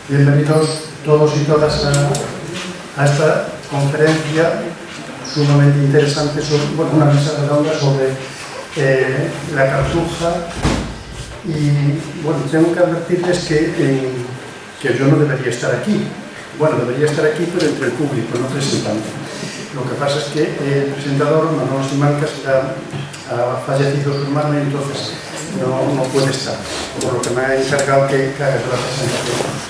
Bienvenidos todos y todas a esta conferencia sumamente interesante, una mesa redonda sobre la Cartuja. Y bueno, tengo que advertirles que yo no debería estar aquí. Bueno, debería estar aquí, pero entre el público, no presentando. Lo que pasa es que el presentador, Manolo Simancas, ha fallecido su hermano y entonces no puede estar, por lo que me ha encargado que haga la presentación.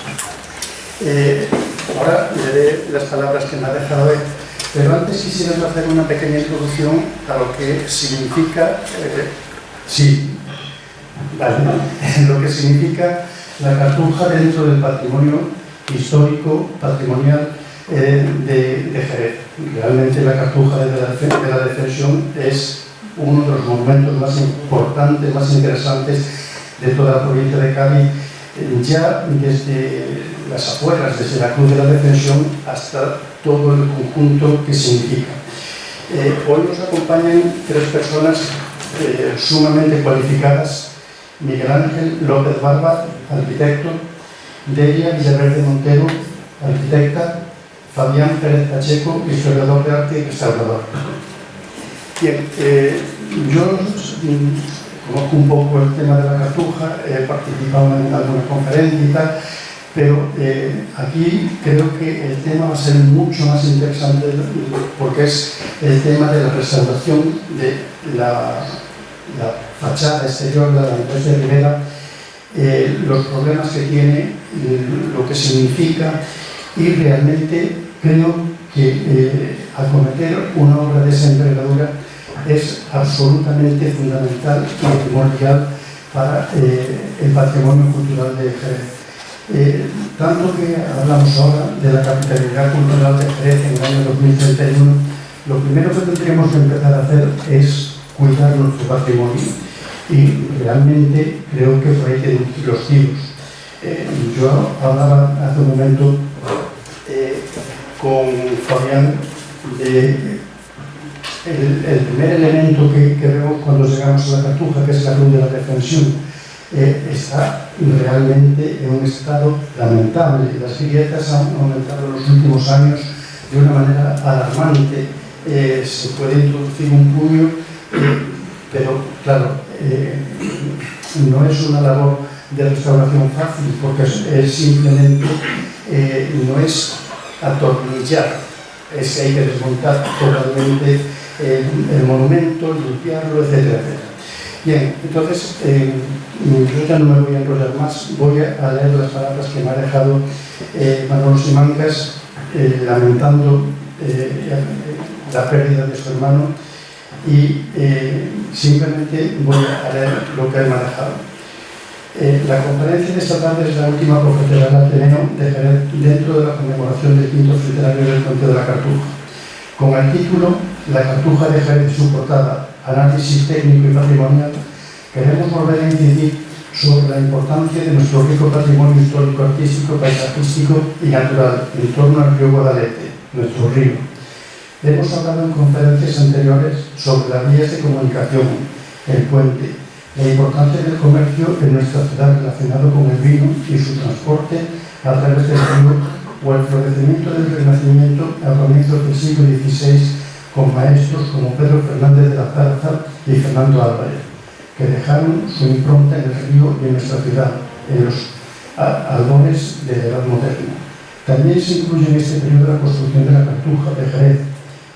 Ahora leeré las palabras que me ha dejado él, pero antes quisiera hacer una pequeña introducción a lo que significa, lo que significa la Cartuja dentro del patrimonio histórico, patrimonial de Jerez. Realmente la Cartuja de la Defensión es uno de los monumentos más importantes, más interesantes de toda la provincia de Cádiz, ya desde las afueras, desde la Cruz de la Defensión hasta todo el conjunto que significa. Hoy nos acompañan tres personas sumamente cualificadas: Miguel Ángel López Barba, arquitecto; Delia Villaverde Montero, arquitecta; Fabián Pérez Pacheco, historiador de arte y restaurador. Bien, yo conozco un poco el tema de la Cartuja, he participado en alguna conferencia y tal, pero aquí creo que el tema va a ser mucho más interesante porque es el tema de la restauración de la fachada exterior de la Andrés de Rivera, los problemas que tiene, lo que significa, y realmente creo que acometer una obra de esa envergadura es absolutamente fundamental y primordial para el patrimonio cultural de Jerez. Tanto que hablamos ahora de la capitalidad cultural de Jerez en el año 2031, lo primero que tendríamos que empezar a hacer es cuidar nuestro patrimonio, y realmente creo que por ahí tienen los tiros. Yo hablaba hace un momento con Fabián de el primer elemento que vemos cuando llegamos a la Cartuja, que es la Cruz de la Defensión. Está realmente en un estado lamentable. Las grietas han aumentado en los últimos años de una manera alarmante. Se puede introducir un puño, pero claro, no es una labor de restauración fácil, porque es simplemente, no es atornillar, es que hay que desmontar totalmente el monumento, limpiarlo, etcétera, etcétera. Bien, entonces yo ya no me voy a enrollar más, voy a leer las palabras que me ha dejado Manolo Simancas, lamentando la pérdida de su hermano, y simplemente voy a leer lo que él me ha dejado. La conferencia de esta tarde es la última profesional Ateneo de Jerez dentro de la conmemoración del quinto centenario del Puente de la Cartuja, con el título La Cartuja de Jerez y su portada, análisis técnico y patrimonial. Queremos volver a incidir sobre la importancia de nuestro rico patrimonio histórico, artístico, paisajístico y natural en torno al río Guadalete, nuestro río. Hemos hablado en conferencias anteriores sobre las vías de comunicación, el puente, la importancia del comercio en nuestra ciudad relacionado con el vino y su transporte a través del río, o el florecimiento del Renacimiento a comienzos del siglo XVI con maestros como Pedro Fernández de la Zarza y Fernando Álvarez, que dejaron su impronta en el río y en nuestra ciudad, en los albores de la Edad Moderna. También se incluye en este periodo la construcción de la Cartuja de Jerez,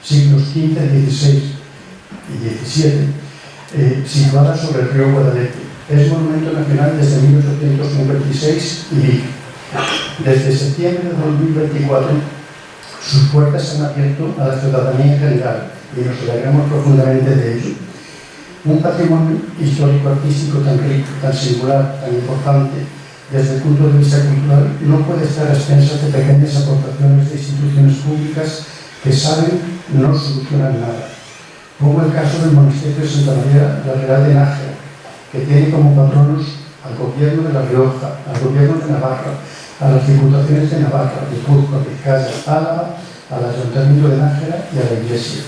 siglos XV, XVI y XVII, situada sobre el río Guadalete. Es monumento nacional desde 1856 y vive. Desde septiembre de 2024, sus puertas se han abierto a la ciudadanía en general, y nos alegramos profundamente de ello. Un patrimonio histórico-artístico tan rico, tan singular, tan importante desde el punto de vista cultural, no puede estar a expensas de pequeñas aportaciones de instituciones públicas que saben no solucionan nada. Pongo el caso del monasterio de Santa María la Real de Nájera, que tiene como patronos al gobierno de La Rioja, al gobierno de Navarra, a las diputaciones de Navarra, Guipúzcoa, Vizcaya, Álava, al Ayuntamiento de Nájera y a la Iglesia.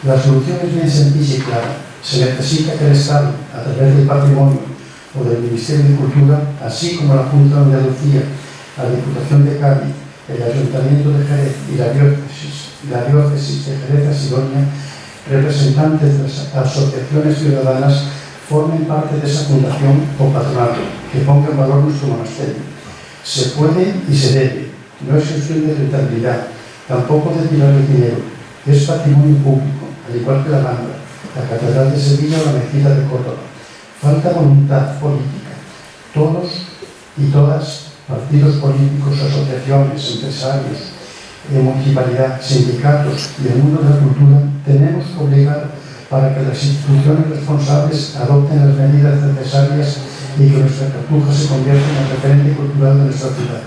La solución es bien sencilla y clara. Se necesita que el Estado, a través del patrimonio o del Ministerio de Cultura, así como la Junta de Andalucía la Diputación de Cádiz, el Ayuntamiento de Jerez y la Diócesis de Jerez-Asidonia, representantes de las asociaciones ciudadanas, formen parte de esa fundación o patronato que ponga en valor nuestro monasterio. Se puede y se debe, no es cuestión de rentabilidad, tampoco de tirar el dinero, es patrimonio público, al igual que la Alhambra, la Catedral de Sevilla o la Mezquita de Córdoba. Falta voluntad política. Todos y todas, partidos políticos, asociaciones, empresarios, municipalidad, sindicatos y el mundo de la cultura, tenemos que obligar para que las instituciones responsables adopten las medidas necesarias y que nuestra Cartuja se convierta en el referente cultural de nuestra ciudad.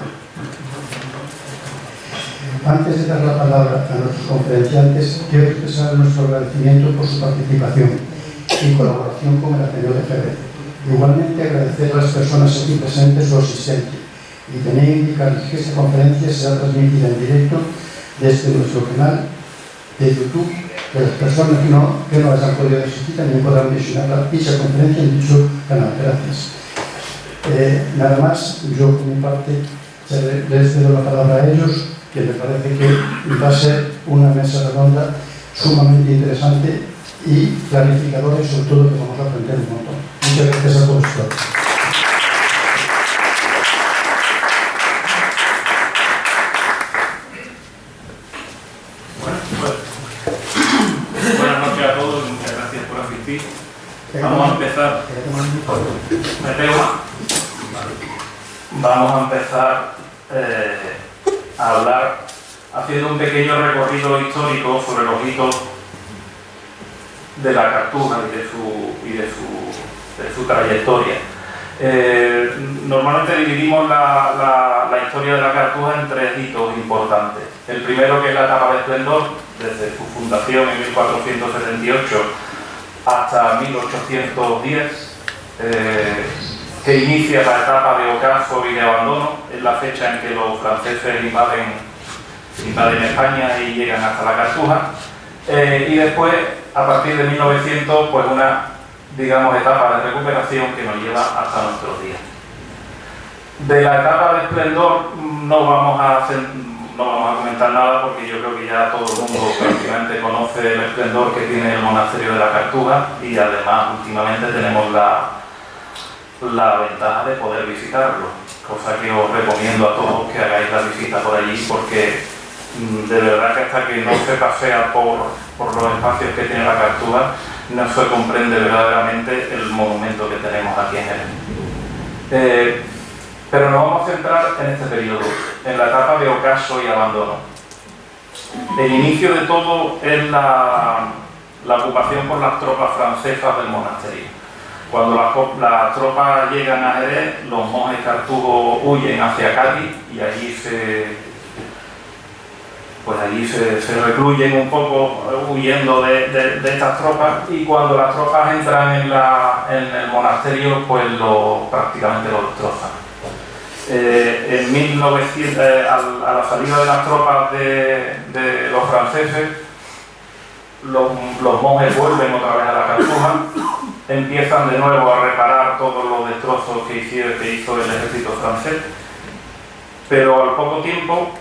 Antes de dar la palabra a nuestros conferenciantes, quiero expresar nuestro agradecimiento por su participación y colaboración con el Ateneo de Jerez. Igualmente agradecer a las personas aquí presentes su asistencia y también indicarles que esta conferencia será transmitida en directo desde nuestro canal de YouTube, que las personas que no hayan podido asistir también podrán visionar dicha conferencia en dicho canal. Gracias. Nada más, yo por mi parte les doy la palabra a ellos, que me parece que va a ser una mesa redonda sumamente interesante y clarificadora, y sobre todo que vamos a aprender un montón. Muchas gracias a todos. Buenas noches a todos y muchas gracias por asistir. Vamos a empezar. Vamos a empezar a hablar haciendo un pequeño recorrido histórico sobre los hitos de la Cartuja y de su trayectoria. Normalmente dividimos la historia de la Cartuja en tres hitos importantes. El primero, que es la etapa de esplendor, desde su fundación en 1478 hasta 1810, que inicia la etapa de ocaso y de abandono. Es la fecha en que los franceses invaden España y llegan hasta la Cartuja. Y después, a partir de 1900, pues una, digamos, etapa de recuperación que nos lleva hasta nuestros días. De la etapa de esplendor no vamos a comentar nada, porque yo creo que ya todo el mundo prácticamente conoce el esplendor que tiene el monasterio de la Cartuja, y además últimamente tenemos la ventaja de poder visitarlo, cosa que os recomiendo a todos que hagáis la visita por allí, porque de verdad que hasta que no se pasea por los espacios que tiene la Cartuja no se comprende verdaderamente el monumento que tenemos aquí en Jerez. Pero nos vamos a centrar en este periodo, en la etapa de ocaso y abandono. El inicio de todo es la ocupación por las tropas francesas del monasterio. Cuando las tropas llegan a Jerez, los monjes cartujos huyen hacia Cádiz y allí se recluyen un poco huyendo de estas tropas, y cuando las tropas entran en el monasterio, pues prácticamente lo destrozan. En 1900, a la salida de las tropas de los franceses, los monjes vuelven otra vez a la Cartuja, empiezan de nuevo a reparar todos los destrozos que hizo el ejército francés, pero al poco tiempo,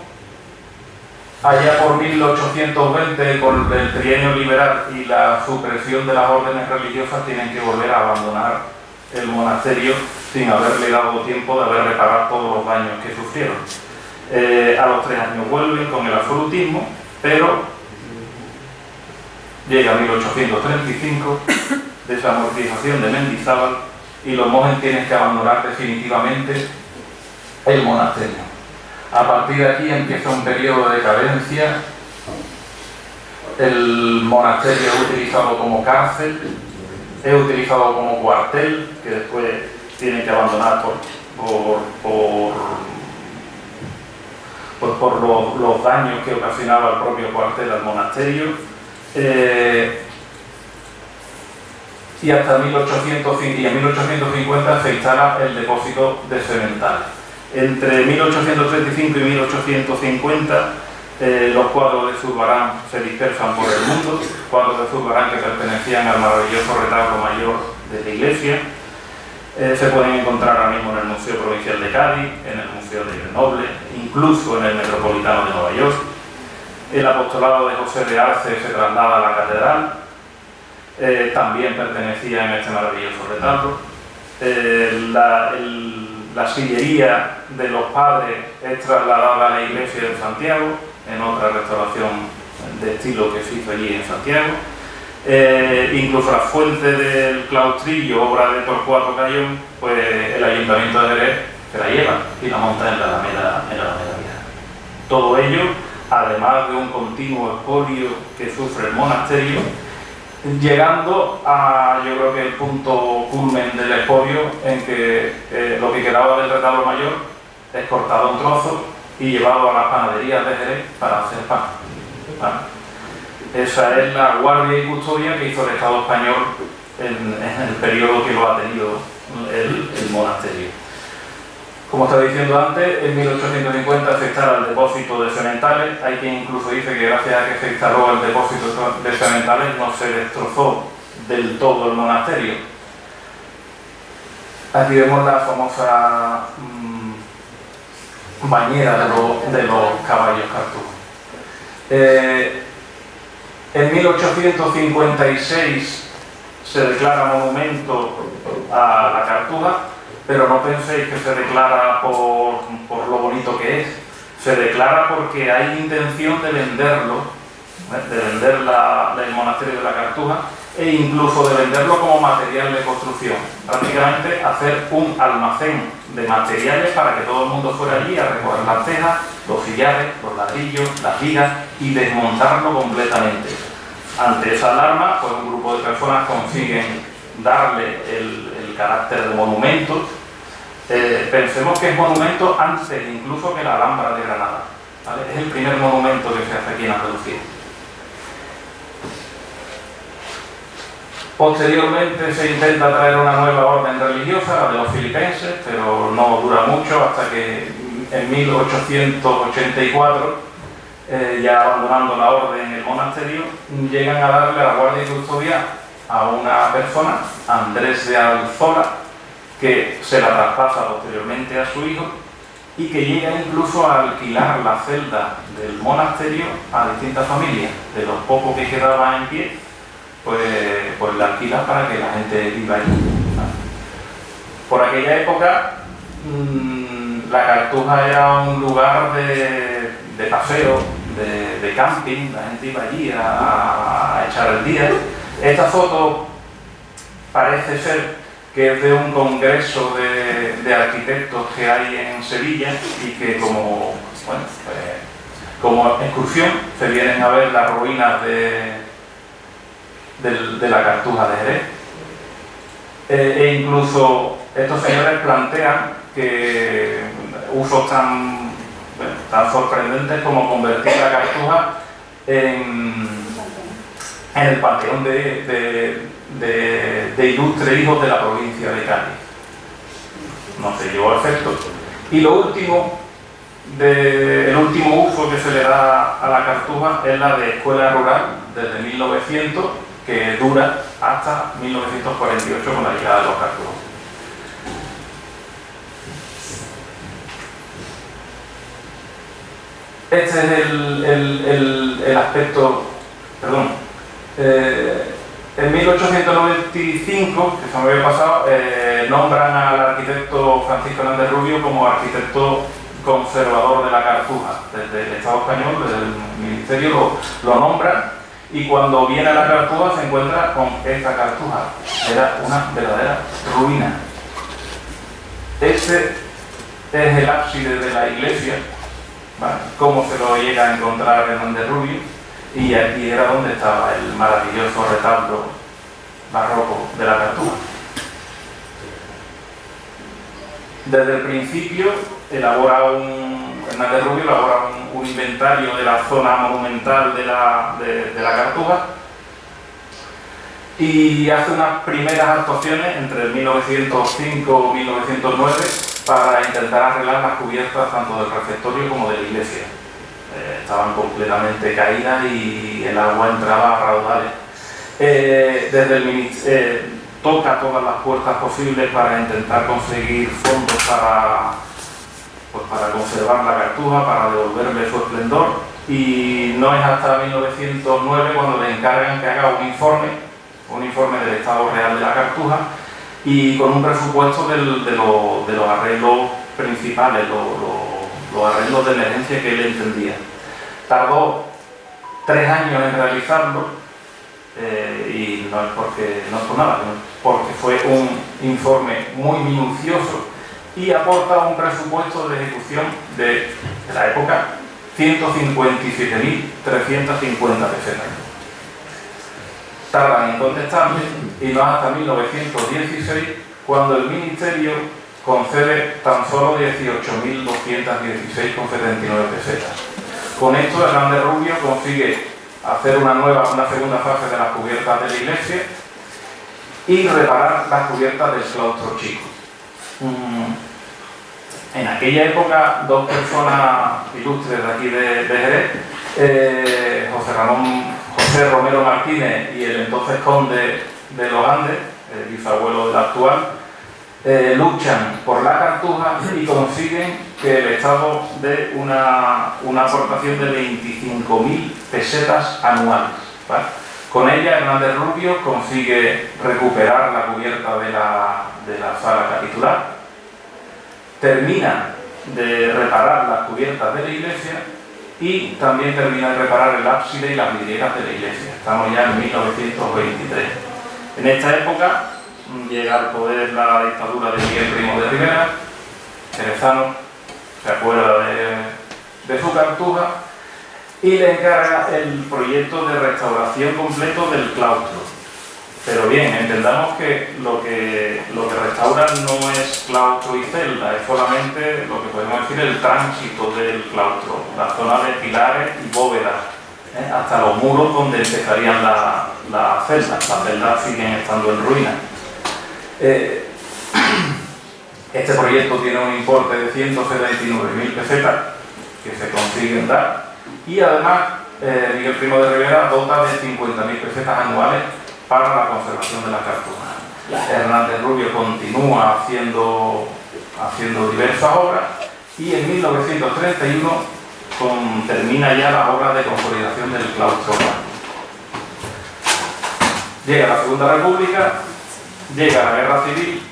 allá por 1820, con el trienio liberal y la supresión de las órdenes religiosas, tienen que volver a abandonar el monasterio sin haberle dado tiempo de haber reparado todos los daños que sufrieron. A los 3 años vuelven con el absolutismo, pero llega 1835, desamortización de Mendizábal, y los monjes tienen que abandonar definitivamente el monasterio. A partir de aquí empieza un periodo de decadencia. El monasterio es utilizado como cárcel, es utilizado como cuartel, que después tienen que abandonar por los daños que ocasionaba el propio cuartel al monasterio. Y hasta 1850 se instala el depósito de semental. Entre 1835 y 1850 los cuadros de Zurbarán se dispersan por el mundo, cuadros de Zurbarán que pertenecían al maravilloso retablo mayor de la iglesia, Se pueden encontrar ahora mismo en el Museo Provincial de Cádiz, en el Museo de Grenoble, incluso en el Metropolitano de Nueva York. El apostolado de José de Arce se traslada a la catedral, también pertenecía en este maravilloso retablo. La sillería de los padres es trasladada a la iglesia de Santiago, en otra restauración de estilo que se hizo allí en Santiago. Incluso la fuente del claustrillo, obra de Torcuato Cayón, pues el Ayuntamiento de Jerez se la lleva y la monta en la Alameda Vieja. Todo ello, además de un continuo expolio que sufre el monasterio, llegando a, yo creo que el punto culmen del expolio, en que lo que quedaba del retablo mayor es cortado en trozos y llevado a las panaderías de Jerez para hacer pan. Esa es la guardia y custodia que hizo el Estado español en el periodo que lo ha tenido el monasterio. Como estaba diciendo antes, en 1850 se instala el depósito de sementales. Hay quien incluso dice que gracias a que se instaló el depósito de sementales no se destrozó del todo el monasterio. Aquí vemos la famosa bañera de los caballos cartujos. En 1856 se declara monumento a la Cartuja, pero no penséis que se declara por lo bonito que es. Se declara porque hay intención de venderlo, de vender el monasterio de la Cartuja, e incluso de venderlo como material de construcción. Prácticamente hacer un almacén de materiales para que todo el mundo fuera allí a recoger las tejas, los sillares, los ladrillos, las vigas y desmontarlo completamente. Ante esa alarma, pues un grupo de personas consiguen darle el carácter de monumento. Pensemos que es monumento antes incluso que la Alhambra de Granada, ¿vale? Es el primer monumento que se hace aquí en Andalucía. Posteriormente se intenta traer una nueva orden religiosa, la de los filipenses, pero no dura mucho hasta que en 1884, ya abandonando la orden en el monasterio, llegan a darle a la guardia y custodia a una persona, Andrés de Alzola, que se la traspasa posteriormente a su hijo y que llega incluso a alquilar la celda del monasterio a distintas familias. De los pocos que quedaban en pie, pues la alquila para que la gente viva allí. Por aquella época, la Cartuja era un lugar de paseo, de camping. La gente iba allí a echar el día. Esta foto parece ser que es de un congreso de arquitectos que hay en Sevilla y que como excursión se vienen a ver las ruinas de la Cartuja de Jerez. E incluso estos señores plantean que usos tan sorprendentes como convertir la Cartuja en el panteón de ilustres hijos de la provincia de Cádiz. No se llevó a efecto. Y lo último, el último uso que se le da a la Cartuja es la de escuela rural desde 1900, que dura hasta 1948 con la llegada de los cartujos. Este es el aspecto, perdón. En 1895, que se me había pasado, nombran al arquitecto Francisco Hernández Rubio como arquitecto conservador de la Cartuja. Desde el Estado español, desde el Ministerio lo nombran, y cuando viene a la Cartuja se encuentra con esta Cartuja. Era una verdadera ruina. Este es el ábside de la iglesia, ¿vale? Cómo se lo llega a encontrar Hernández Rubio. Y aquí era donde estaba el maravilloso retablo barroco de la Cartuja. Desde el principio Hernández Rubio elabora un inventario de la zona monumental de la Cartuja y hace unas primeras actuaciones entre el 1905 y 1909 para intentar arreglar las cubiertas tanto del refectorio como de la iglesia. Estaban completamente caídas y el agua entraba a raudales. toca todas las puertas posibles para intentar conseguir fondos para conservar la Cartuja, para devolverle su esplendor, y no es hasta 1909 cuando le encargan que haga un informe del estado real de la Cartuja, y con un presupuesto de los arreglos principales, los arreglos de emergencia que él entendía. Tardó 3 años en realizarlo, y no es por nada, sino porque fue un informe muy minucioso y aporta un presupuesto de ejecución de la época 157.350 pesetas. Tardan en contestarle y no hasta 1916 cuando el Ministerio concede tan solo 18.216,79 pesetas. Con esto Hernández Rubio consigue hacer una segunda fase de las cubiertas de la iglesia y reparar las cubiertas del claustro chico. En aquella época, 2 personas ilustres de aquí de Jerez, José Romero Martínez y el entonces conde de los Andes, el bisabuelo del actual, luchan por la Cartuja y consiguen que el Estado dé una aportación de 25.000 pesetas anuales, ¿vale? Con ella Hernández Rubio consigue recuperar la cubierta de la sala capitular, termina de reparar las cubiertas de la iglesia y también termina de reparar el ábside y las vidrieras de la iglesia. Estamos ya en 1923. En esta época llega al poder la dictadura de Miguel Primo de Rivera, jerezano, se acuerda de su Cartuja y le encarga el proyecto de restauración completo del claustro. Pero bien, entendamos que lo que restauran no es claustro y celda, es solamente lo que podemos decir el tránsito del claustro, la zona de pilares y bóvedas, hasta los muros donde empezarían las celdas. Las celdas siguen estando en ruinas. Este proyecto tiene un importe de 179.000 pesetas que se consiguen dar y además Miguel Primo de Rivera dota de 50.000 pesetas anuales para la conservación de la Cartuja. Hernández Rubio continúa haciendo diversas obras y en 1931 termina ya las obras de consolidación del claustro. Llega la Segunda República, llega la Guerra Civil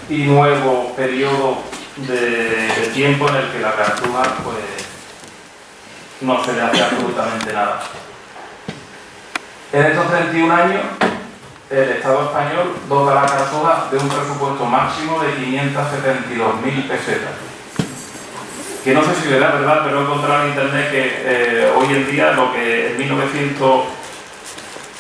y nuevo periodo de tiempo en el que la Cartuja pues no se le hace absolutamente nada. En estos 31 años, el Estado español dota a la Cartuja de un presupuesto máximo de 572.000 pesetas. Que no sé si verá, ¿verdad? Pero he encontrado en internet que hoy en día lo que en 1900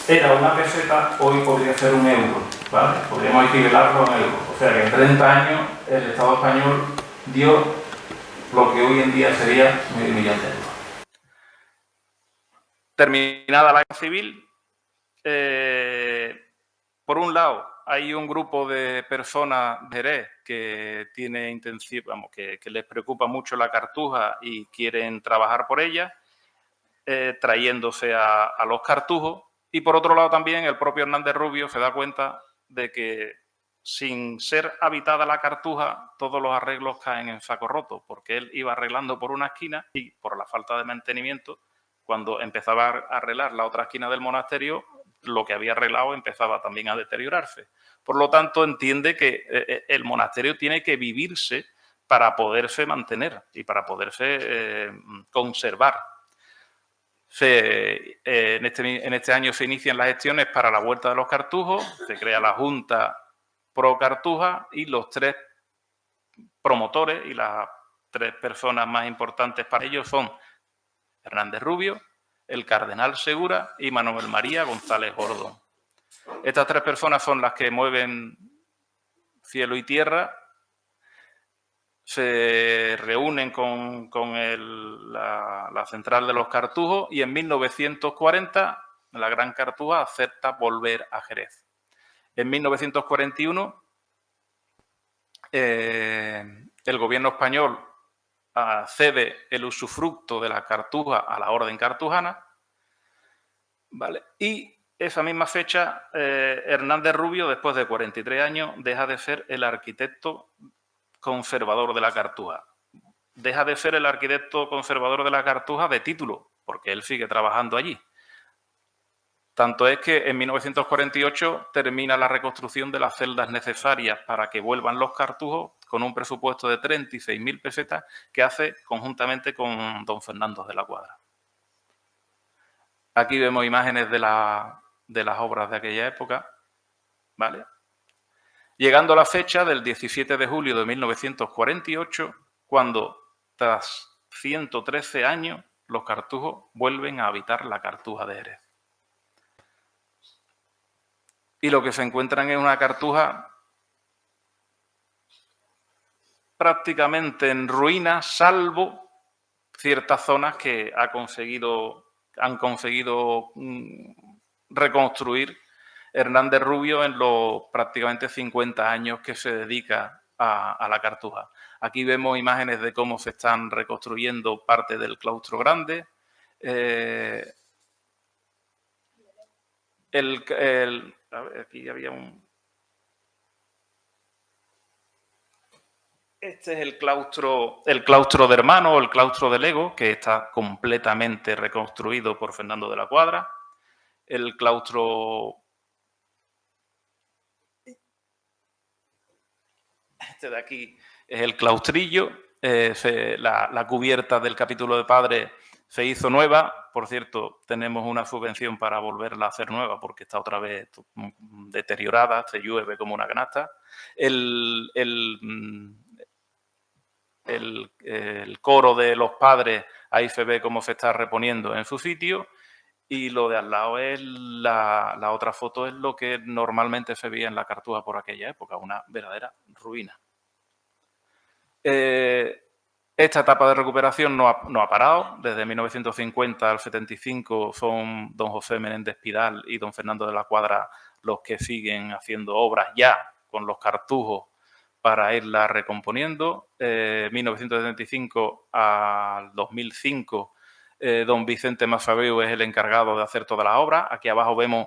era una peseta, hoy podría ser un euro, ¿vale? Podríamos equivelarlo a un euro. O sea que en 30 años el Estado español dio lo que hoy en día sería medio millón de euros. Terminada la guerra civil, por un lado, hay un grupo de personas de Jerez que tiene intención, que les preocupa mucho la Cartuja y quieren trabajar por ella, trayéndose a los cartujos. Y por otro lado también el propio Hernández Rubio se da cuenta de que sin ser habitada la Cartuja, todos los arreglos caen en saco roto, porque él iba arreglando por una esquina y por la falta de mantenimiento, cuando empezaba a arreglar la otra esquina del monasterio, lo que había arreglado empezaba también a deteriorarse. Por lo tanto, entiende que el monasterio tiene que vivirse para poderse mantener y para poderse conservar. En este año se inician las gestiones para la Vuelta de los Cartujos, se crea la Junta Pro Cartuja y los 3 promotores y las 3 personas más importantes para ellos son Hernández Rubio, el Cardenal Segura y Manuel María González Gordón. Estas 3 personas son las que mueven cielo y tierra, se reúnen con la central de los Cartujos y en 1940 la Gran Cartuja acepta volver a Jerez. En 1941 el gobierno español cede el usufructo de la Cartuja a la Orden Cartujana, ¿vale? Y esa misma fecha, Hernández Rubio, después de 43 años, deja de ser el arquitecto conservador de la Cartuja. Deja de ser el arquitecto conservador de la Cartuja de título, porque él sigue trabajando allí. Tanto es que en 1948 termina la reconstrucción de las celdas necesarias para que vuelvan los cartujos con un presupuesto de 36.000 pesetas que hace conjuntamente con don Fernando de la Cuadra. Aquí vemos imágenes de las obras de aquella época, ¿vale? Llegando a la fecha del 17 de julio de 1948, cuando tras 113 años los cartujos vuelven a habitar la Cartuja de Jerez. Y lo que se encuentran es una Cartuja prácticamente en ruinas, salvo ciertas zonas que han conseguido reconstruir Hernández Rubio en los prácticamente 50 años que se dedica a la Cartuja. Aquí vemos imágenes de cómo se están reconstruyendo parte del claustro grande. A ver, aquí había un... Este es el claustro de Hermano, o el claustro de Lego, que está completamente reconstruido por Fernando de la Cuadra. El claustro... Este de aquí es el claustrillo. La cubierta del capítulo de Padre se hizo nueva. Por cierto, tenemos una subvención para volverla a hacer nueva porque está otra vez deteriorada, se llueve como una canasta. El coro de los padres, ahí se ve cómo se está reponiendo en su sitio. Y lo de al lado es la otra foto, es lo que normalmente se veía en la Cartuja por aquella época, una verdadera ruina. Esta etapa de recuperación no ha parado. Desde 1950 al 75 son don José Menéndez Pidal y don Fernando de la Cuadra los que siguen haciendo obras ya con los cartujos para irla recomponiendo. 1975 al 2005, don Vicente Masabeu es el encargado de hacer toda la obra. Aquí abajo vemos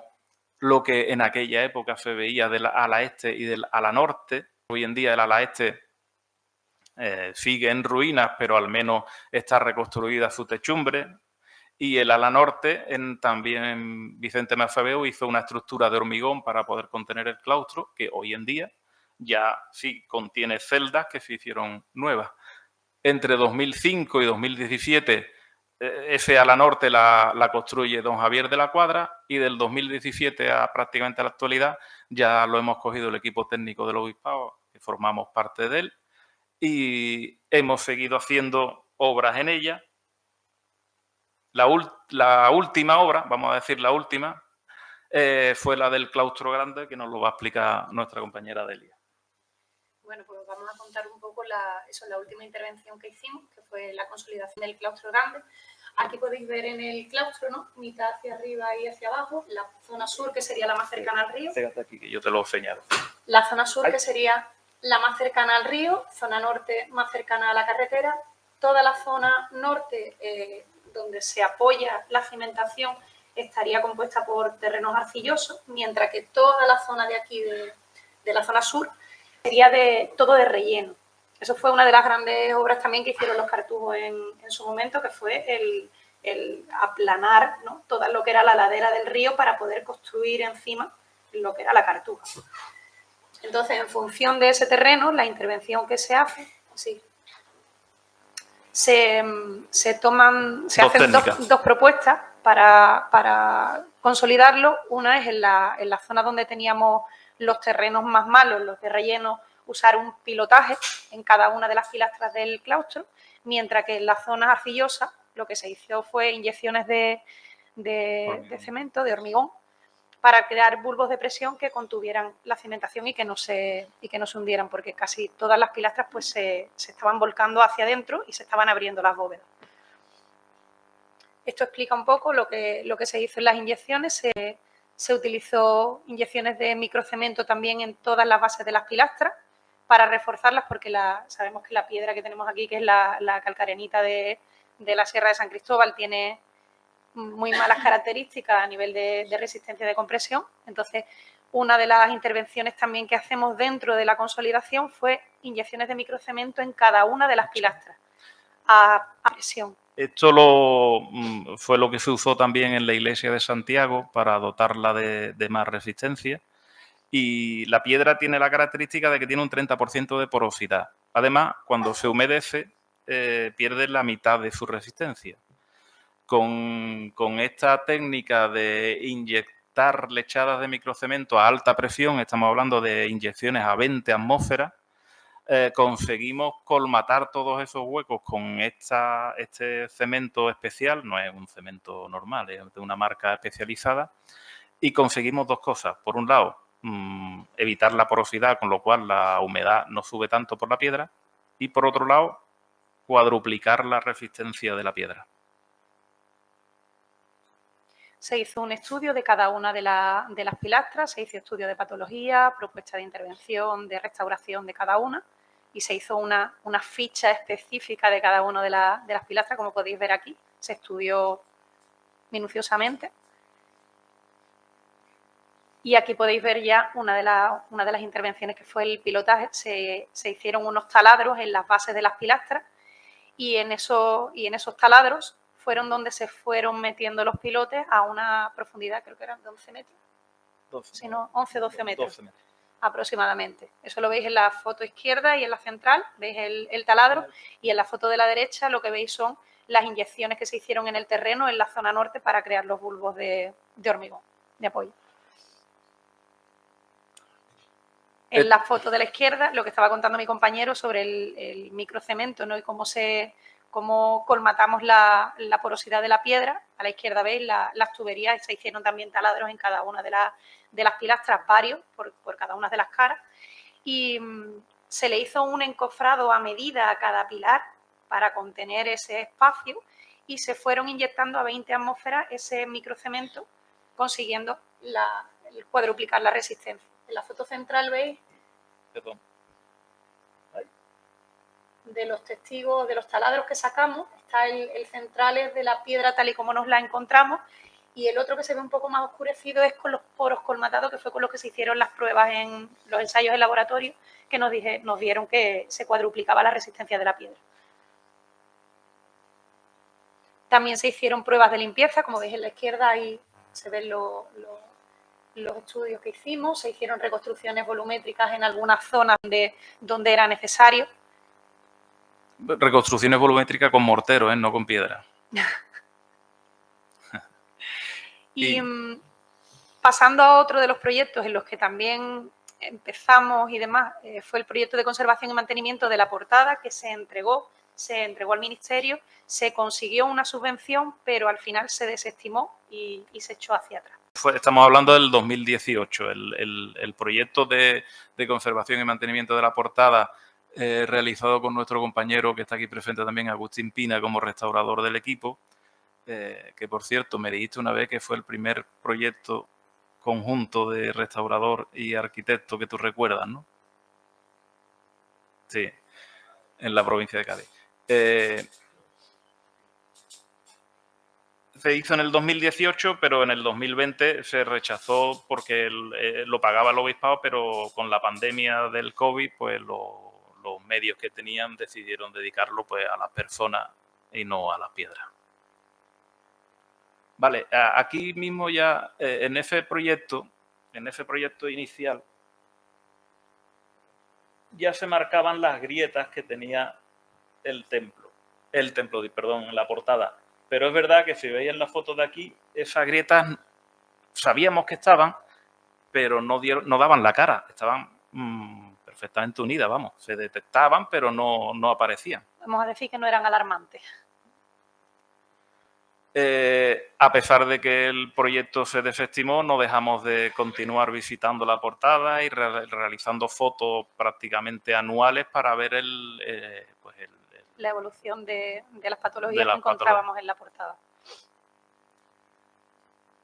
lo que en aquella época se veía del ala este y del ala norte. Hoy en día el ala este sigue en ruinas, pero al menos está reconstruida su techumbre. Y el ala norte, también Vicente Masabeu hizo una estructura de hormigón para poder contener el claustro, que hoy en día ya sí contiene celdas que se hicieron nuevas. Entre 2005 y 2017, ese ala norte la construye don Javier de la Cuadra, y del 2017 a prácticamente a la actualidad ya lo hemos cogido el equipo técnico del obispado, que formamos parte de él, y hemos seguido haciendo obras en ella. La última obra, vamos a decir la última, fue la del claustro grande, que nos lo va a explicar nuestra compañera Delia. Bueno, pues vamos a contar un poco la última intervención que hicimos, que fue la consolidación del claustro grande. Aquí podéis ver en el claustro, ¿no? Mitad hacia arriba y hacia abajo, la zona sur, que sería la más cercana al río. Fíjate aquí, que yo te lo señalo. La zona sur, que sería la más cercana al río, zona norte más cercana a la carretera. Toda la zona norte, donde se apoya la cimentación, estaría compuesta por terrenos arcillosos, mientras que toda la zona de aquí, de la zona sur, sería todo de relleno. Eso fue una de las grandes obras también que hicieron los cartujos en su momento, que fue el aplanar, ¿no?, toda lo que era la ladera del río para poder construir encima lo que era la Cartuja. Entonces, en función de ese terreno, la intervención que se hace, sí, se hacen dos propuestas para consolidarlo. Una es en la zona donde teníamos los terrenos más malos, los de relleno, usar un pilotaje en cada una de las pilastras del claustro, mientras que en las zonas arcillosas lo que se hizo fue inyecciones de cemento, de hormigón, para crear bulbos de presión que contuvieran la cimentación y que no se hundieran, porque casi todas las pilastras pues se estaban volcando hacia adentro y se estaban abriendo las bóvedas. Esto explica un poco lo que se hizo en las inyecciones. Se utilizó inyecciones de microcemento también en todas las bases de las pilastras para reforzarlas, porque sabemos que la piedra que tenemos aquí, que es la calcarenita de la Sierra de San Cristóbal, tiene muy malas características a nivel de resistencia de compresión. Entonces, una de las intervenciones también que hacemos dentro de la consolidación fue inyecciones de microcemento en cada una de las pilastras a presión. Esto fue lo que se usó también en la iglesia de Santiago para dotarla de más resistencia. Y la piedra tiene la característica de que tiene un 30% de porosidad. Además, cuando se humedece, pierde la mitad de su resistencia. Con esta técnica de inyectar lechadas de microcemento a alta presión, estamos hablando de inyecciones a 20 atmósferas, conseguimos colmatar todos esos huecos con este cemento especial. No es un cemento normal, es de una marca especializada, y conseguimos dos cosas. Por un lado, evitar la porosidad, con lo cual la humedad no sube tanto por la piedra, y por otro lado, cuadruplicar la resistencia de la piedra. Se hizo un estudio de cada una de las pilastras, se hizo estudio de patología, propuesta de intervención, de restauración de cada una, y se hizo una ficha específica de cada una de las pilastras, como podéis ver aquí. Se estudió minuciosamente. Y aquí podéis ver ya una de las intervenciones, que fue el pilotaje. Se hicieron unos taladros en las bases de las pilastras, y en esos taladros fueron donde se fueron metiendo los pilotes a una profundidad, creo que eran de 11 metros. 12. Si no, 11, 12 metros. 12 metros. Aproximadamente. Eso lo veis en la foto izquierda y en la central, veis el taladro, y en la foto de la derecha lo que veis son las inyecciones que se hicieron en el terreno en la zona norte para crear los bulbos de hormigón, de apoyo. En la foto de la izquierda, lo que estaba contando mi compañero sobre el microcemento, ¿no? Y cómo colmatamos la porosidad de la piedra. A la izquierda veis las tuberías, se hicieron también taladros en cada una de las pilastras, varios por cada una de las caras, y se le hizo un encofrado a medida a cada pilar para contener ese espacio, y se fueron inyectando a 20 atmósferas ese microcemento, consiguiendo cuadruplicar la resistencia. En la foto central veis de los testigos, de los taladros que sacamos, está el central es de la piedra tal y como nos la encontramos, y el otro que se ve un poco más oscurecido es con los poros colmatados, que fue con los que se hicieron las pruebas en los ensayos en laboratorio, que nos dieron que se cuadruplicaba la resistencia de la piedra. También se hicieron pruebas de limpieza, como veis en la izquierda, ahí se ven los estudios que hicimos. Se hicieron reconstrucciones volumétricas en algunas zonas donde era necesario. Reconstrucciones volumétricas con mortero, no con piedra. Y pasando a otro de los proyectos en los que también empezamos y demás, fue el proyecto de conservación y mantenimiento de la portada, que se entregó al Ministerio, se consiguió una subvención, pero al final se desestimó y se echó hacia atrás. Estamos hablando del 2018. El proyecto de conservación y mantenimiento de la portada, realizado con nuestro compañero que está aquí presente también, Agustín Pina, como restaurador del equipo, que por cierto me dijiste una vez que fue el primer proyecto conjunto de restaurador y arquitecto que tú recuerdas, ¿no? Sí, en la provincia de Cádiz. Se hizo en el 2018, pero en el 2020 se rechazó porque lo pagaba el obispado, pero con la pandemia del COVID, pues los medios que tenían decidieron dedicarlo pues a las personas y no a las piedras. Vale, aquí mismo ya en ese proyecto inicial ya se marcaban las grietas que tenía el templo, en la portada. Pero es verdad que si veis en la foto de aquí, esas grietas sabíamos que estaban, pero no daban la cara, estaban perfectamente unidas, vamos, se detectaban, pero no aparecían. Vamos a decir que no eran alarmantes. A pesar de que el proyecto se desestimó, no dejamos de continuar visitando la portada y realizando fotos prácticamente anuales para ver la evolución de las patologías que encontrábamos en la portada.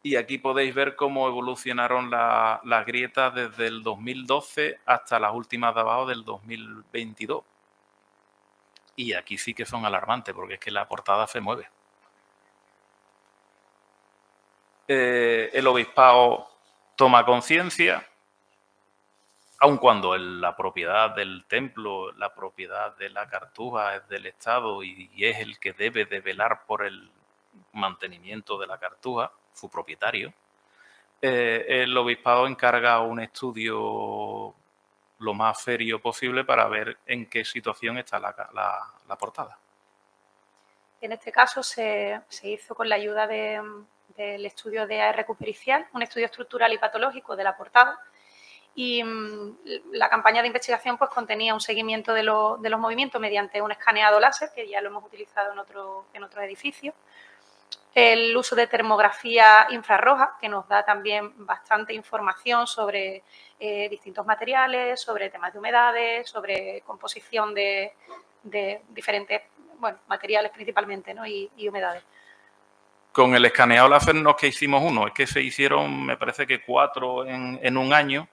Y aquí podéis ver cómo evolucionaron las grietas desde el 2012 hasta las últimas de abajo del 2022. Y aquí sí que son alarmantes, porque es que la portada se mueve. El obispado toma conciencia, aun cuando la propiedad del templo, la propiedad de la Cartuja es del Estado y es el que debe de velar por el mantenimiento de la Cartuja, su propietario, el obispado encarga un estudio lo más serio posible para ver en qué situación está la portada. En este caso se hizo con la ayuda del estudio de AR pericial, un estudio estructural y patológico de la portada, y la campaña de investigación pues contenía un seguimiento de los movimientos mediante un escaneado láser, que ya lo hemos utilizado en otros edificios, el uso de termografía infrarroja, que nos da también bastante información sobre distintos materiales, sobre temas de humedades, sobre composición de diferentes materiales principalmente, ¿no? y humedades. Con el escaneado láser no es que hicimos uno, es que se hicieron, me parece que 4 en un año.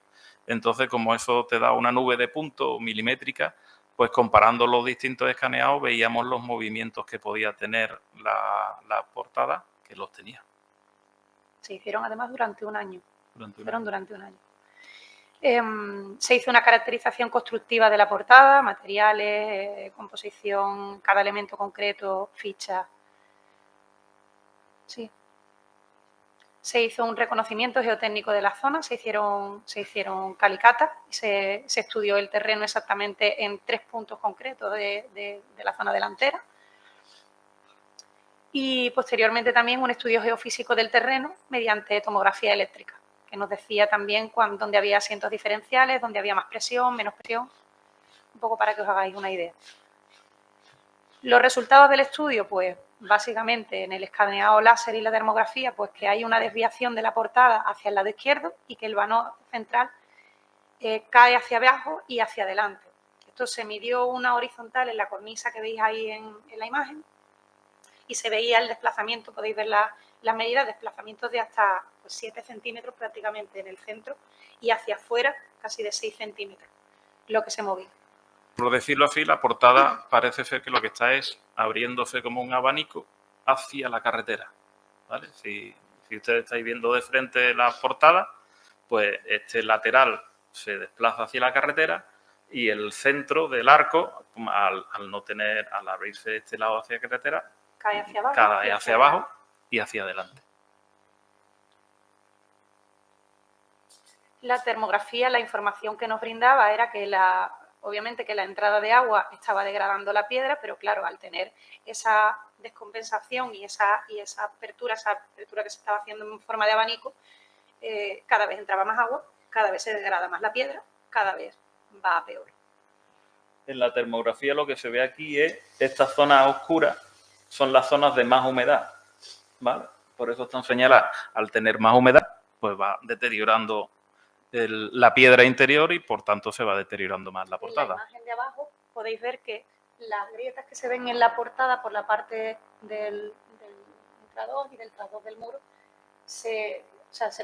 Entonces, como eso te da una nube de puntos milimétrica, pues comparando los distintos escaneados veíamos los movimientos que podía tener la portada, que los tenía. Se hicieron además durante un año. Se hizo una caracterización constructiva de la portada, materiales, composición, cada elemento concreto, fichas. Sí. Se hizo un reconocimiento geotécnico de la zona, se hicieron calicatas y se estudió el terreno exactamente en 3 puntos concretos de la zona delantera. Y posteriormente también un estudio geofísico del terreno mediante tomografía eléctrica, que nos decía también dónde había asientos diferenciales, dónde había más presión, menos presión, un poco para que os hagáis una idea. Los resultados del estudio, pues básicamente en el escaneado láser y la termografía, pues que hay una desviación de la portada hacia el lado izquierdo y que el vano central cae hacia abajo y hacia adelante. Esto se midió una horizontal en la cornisa que veis ahí en la imagen y se veía el desplazamiento, podéis ver las medidas, desplazamientos de hasta 7 centímetros prácticamente en el centro y hacia afuera casi de 6 centímetros, lo que se movía. Por decirlo así, la portada parece ser que lo que está es abriéndose como un abanico hacia la carretera, ¿vale? Si ustedes estáis viendo de frente la portada, pues este lateral se desplaza hacia la carretera y el centro del arco, al abrirse este lado hacia la carretera, cae hacia abajo, cae hacia abajo y hacia adelante. La termografía, la información que nos brindaba era que obviamente que la entrada de agua estaba degradando la piedra, pero claro, al tener esa descompensación y esa apertura que se estaba haciendo en forma de abanico, cada vez entraba más agua, cada vez se degrada más la piedra, cada vez va a peor. En la termografía lo que se ve aquí es estas zonas oscuras, son las zonas de más humedad, ¿vale? Por eso están señaladas. Al tener más humedad, pues va deteriorando la piedra interior y por tanto se va deteriorando más la portada. En la imagen de abajo podéis ver que las grietas que se ven en la portada por la parte del intradós y del trasdós del muro se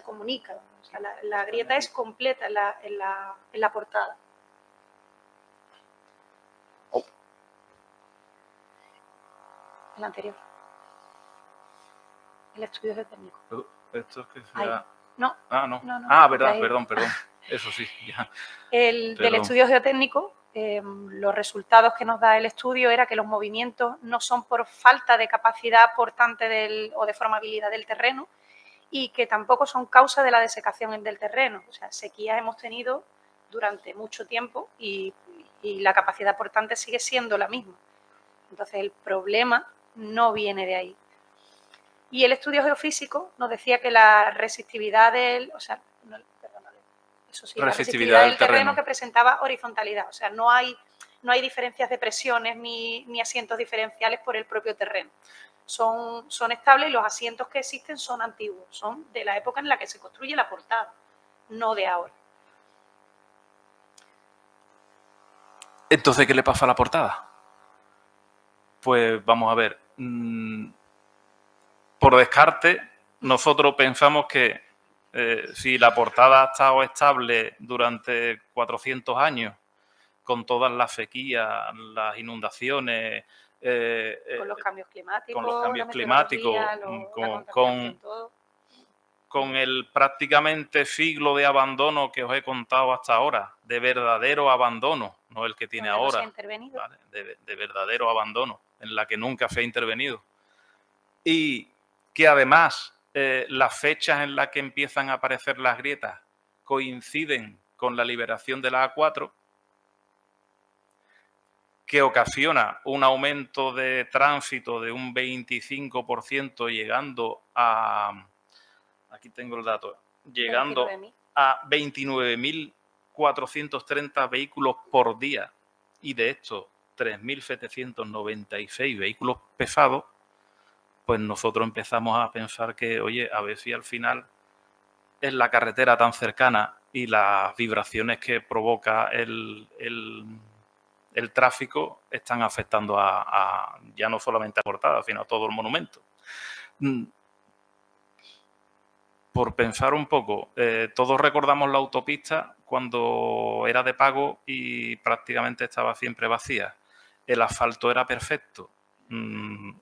comunican. O sea, la grieta es completa en la portada. El anterior. El estudio geotécnico. Esto es que sea... No. Ah, no. No. Ah, verdad, perdón. Eso sí, ya. Del estudio geotécnico, los resultados que nos da el estudio era que los movimientos no son por falta de capacidad portante o de formabilidad del terreno y que tampoco son causa de la desecación del terreno. O sea, sequías hemos tenido durante mucho tiempo y la capacidad portante sigue siendo la misma. Entonces, el problema no viene de ahí. Y el estudio geofísico nos decía que la resistividad del terreno que presentaba horizontalidad. O sea, no hay diferencias de presiones ni asientos diferenciales por el propio terreno. Son estables y los asientos que existen son antiguos, son de la época en la que se construye la portada, no de ahora. Entonces, ¿qué le pasa a la portada? Pues vamos a ver. Por descarte, nosotros pensamos que si la portada ha estado estable durante 400 años, con todas las sequías, las inundaciones... con los cambios climáticos, con con el prácticamente siglo de abandono que os he contado hasta ahora, de verdadero abandono, no el que tiene Donde no se ahora, ha intervenido. ¿vale? De verdadero abandono, en la que nunca se ha intervenido. Y que además las fechas en las que empiezan a aparecer las grietas coinciden con la liberación de la A4, que ocasiona un aumento de tránsito de un 25%, llegando a, aquí tengo el dato, llegando 29.000. a 29.430 vehículos por día, y de estos 3.796 vehículos pesados, pues nosotros empezamos a pensar que, oye, a ver si al final es la carretera tan cercana y las vibraciones que provoca el tráfico están afectando a ya no solamente a Portada, sino a todo el monumento. Por pensar un poco, todos recordamos la autopista cuando era de pago y prácticamente estaba siempre vacía. El asfalto era perfecto.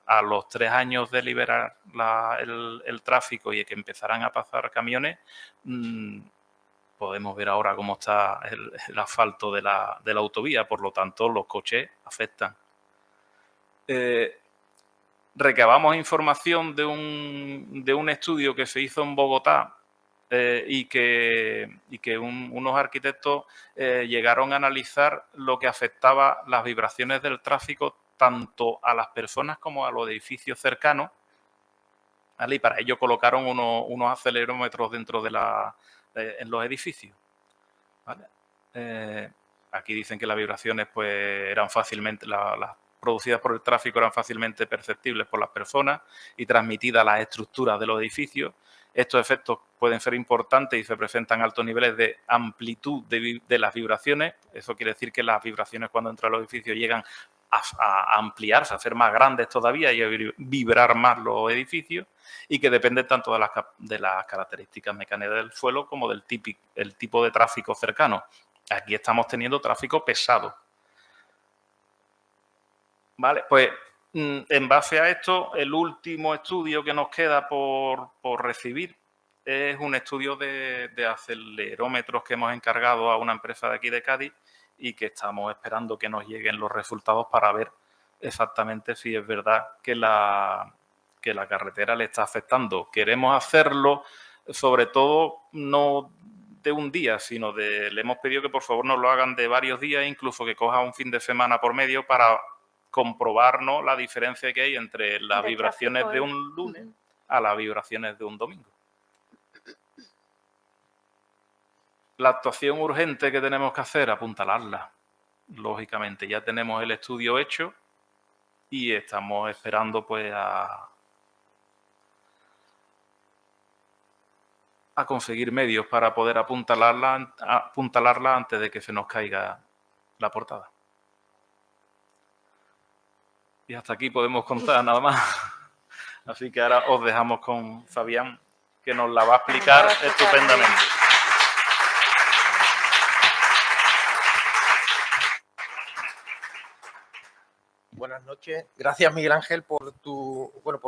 A los 3 años de liberar el tráfico y que empezaran a pasar camiones, podemos ver ahora cómo está el asfalto de la autovía, por lo tanto los coches afectan. Recabamos información de un estudio que se hizo en Bogotá y que unos arquitectos llegaron a analizar lo que afectaba las vibraciones del tráfico tanto a las personas como a los edificios cercanos, ¿vale? Y para ello colocaron unos acelerómetros dentro en los edificios, ¿vale? Aquí dicen que las vibraciones pues eran fácilmente, las producidas por el tráfico eran fácilmente perceptibles por las personas y transmitidas a las estructuras de los edificios. Estos efectos pueden ser importantes y se presentan a altos niveles de amplitud de las vibraciones. Eso quiere decir que las vibraciones cuando entran a los edificios llegan a ampliarse, a ser más grandes todavía y a vibrar más los edificios, y que dependen tanto de las características mecánicas del suelo como del tipo de tráfico cercano. Aquí estamos teniendo tráfico pesado. Vale, pues en base a esto, el último estudio que nos queda por recibir es un estudio de acelerómetros que hemos encargado a una empresa de aquí de Cádiz y que estamos esperando que nos lleguen los resultados para ver exactamente si es verdad que la carretera le está afectando. Queremos hacerlo, sobre todo, no de un día, sino le hemos pedido que por favor nos lo hagan de varios días, incluso que coja un fin de semana por medio para comprobarnos la diferencia que hay entre las vibraciones de un lunes a las vibraciones de un domingo. La actuación urgente que tenemos que hacer, apuntalarla. Lógicamente, ya tenemos el estudio hecho y estamos esperando pues a conseguir medios para poder apuntalarla antes de que se nos caiga la portada. Y hasta aquí podemos contar nada más. Así que ahora os dejamos con Fabián, que nos la va a explicar estupendamente. Buenas noches. Gracias, Miguel Ángel, por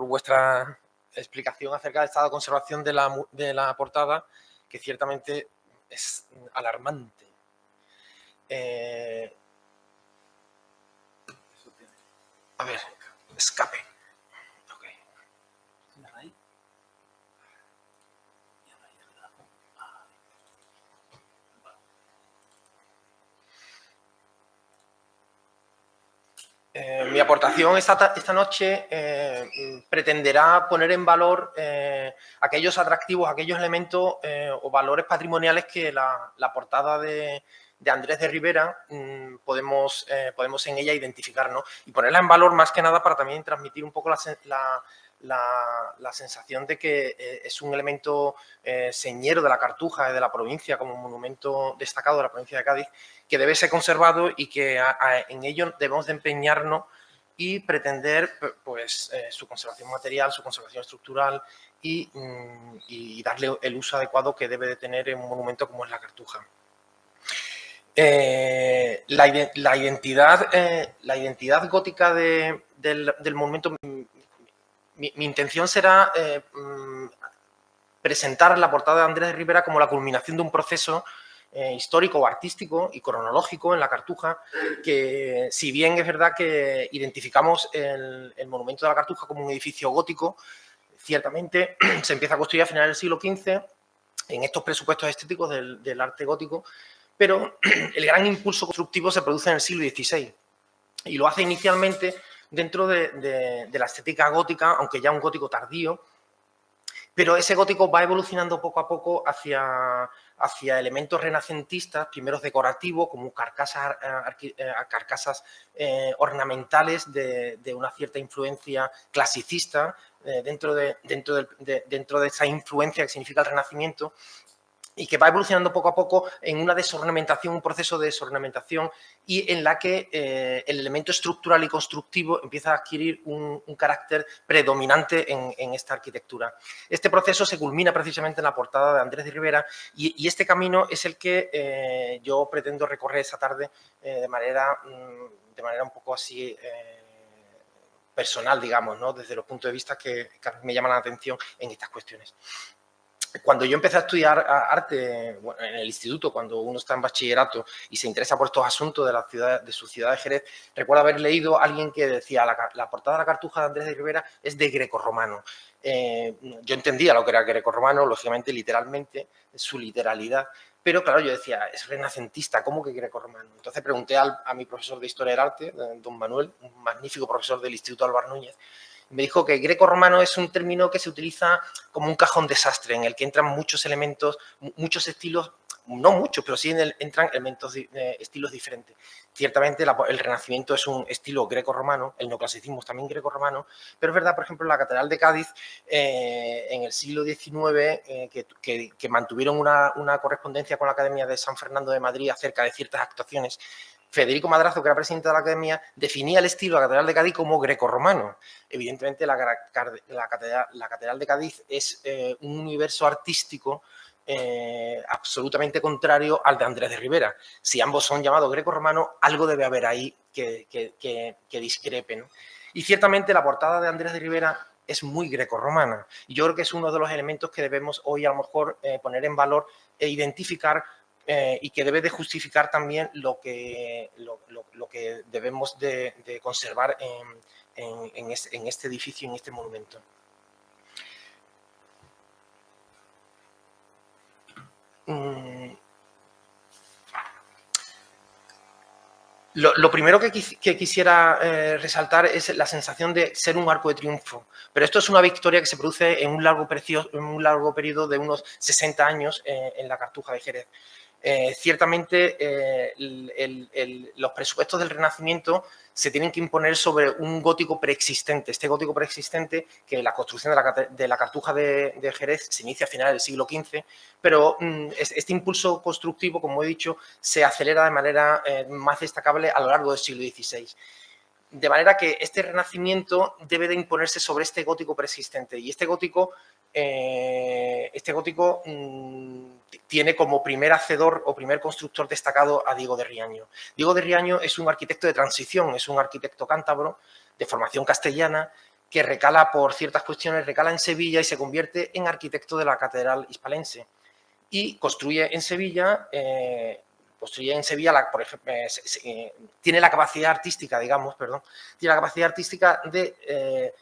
vuestra explicación acerca del estado de conservación de la portada, que ciertamente es alarmante. A ver, escape. Okay. Mi aportación esta noche pretenderá poner en valor aquellos atractivos, aquellos elementos o valores patrimoniales que la portada de Andrés de Rivera podemos en ella identificar, ¿no? Y ponerla en valor más que nada para también transmitir un poco la sensación de que es un elemento señero de la Cartuja y de la provincia, como un monumento destacado de la provincia de Cádiz, que debe ser conservado y que en ello debemos de empeñarnos y pretender pues, su conservación material, su conservación estructural y darle el uso adecuado que debe de tener en un monumento como es la Cartuja. La identidad gótica del monumento, mi intención será presentar la portada de Andrés de Ribera como la culminación de un proceso histórico, artístico y cronológico en la Cartuja, que si bien es verdad que identificamos el monumento de la Cartuja como un edificio gótico, ciertamente se empieza a construir a finales del siglo XV en estos presupuestos estéticos del arte gótico, pero el gran impulso constructivo se produce en el siglo XVI y lo hace inicialmente dentro de la estética gótica, aunque ya un gótico tardío, pero ese gótico va evolucionando poco a poco hacia elementos renacentistas, primero decorativos, como carcasas ornamentales de una cierta influencia clasicista, dentro de esa influencia que significa el Renacimiento, y que va evolucionando poco a poco en una desornamentación, un proceso de desornamentación, y en la que el elemento estructural y constructivo empieza a adquirir un carácter predominante en esta arquitectura. Este proceso se culmina precisamente en la portada de Andrés de Ribera, y este camino es el que yo pretendo recorrer esa tarde de manera un poco así personal, digamos, ¿no? Desde los puntos de vista que me llaman la atención en estas cuestiones. Cuando yo empecé a estudiar arte en el instituto, cuando uno está en bachillerato y se interesa por estos asuntos de su ciudad de Jerez, recuerdo haber leído a alguien que decía la portada de la Cartuja de Andrés de Ribera es de grecorromano. Yo entendía lo que era grecorromano, lógicamente, literalmente, su literalidad, pero claro, yo decía, es renacentista, ¿cómo que grecorromano? Entonces pregunté a mi profesor de Historia del Arte, don Manuel, un magnífico profesor del Instituto Álvar Núñez. Me dijo que greco-romano es un término que se utiliza como un cajón desastre, en el que entran muchos elementos, muchos estilos, no muchos, pero sí entran estilos diferentes. Ciertamente el Renacimiento es un estilo greco-romano, el neoclasicismo es también greco-romano, pero es verdad, por ejemplo, la Catedral de Cádiz en el siglo XIX, que mantuvieron una correspondencia con la Academia de San Fernando de Madrid acerca de ciertas actuaciones. Federico Madrazo, que era presidente de la Academia, definía el estilo de la Catedral de Cádiz como grecorromano. Evidentemente, la Catedral de Cádiz es un universo artístico absolutamente contrario al de Andrés de Ribera. Si ambos son llamados grecorromanos, algo debe haber ahí que discrepe, ¿no? Y ciertamente la portada de Andrés de Ribera es muy grecorromana. Y yo creo que es uno de los elementos que debemos hoy a lo mejor poner en valor e identificar, y que debe de justificar también lo que debemos de conservar en este edificio, en este monumento. Lo primero que quisiera resaltar es la sensación de ser un arco de triunfo, pero esto es una victoria que se produce en un largo periodo de unos 60 años en la Cartuja de Jerez. Ciertamente los presupuestos del Renacimiento se tienen que imponer sobre un gótico preexistente. Este gótico preexistente, que la construcción de la Cartuja de Jerez se inicia a finales del siglo XV, pero este impulso constructivo, como he dicho, se acelera de manera más destacable a lo largo del siglo XVI. De manera que este Renacimiento debe de imponerse sobre este gótico preexistente, y este gótico tiene como primer hacedor o primer constructor destacado a Diego de Riaño. Diego de Riaño es un arquitecto de transición, es un arquitecto cántabro de formación castellana que recala por ciertas cuestiones, recala en Sevilla y se convierte en arquitecto de la Catedral Hispalense. Y construye en Sevilla, por ejemplo, tiene la capacidad artística, digamos, tiene la capacidad artística de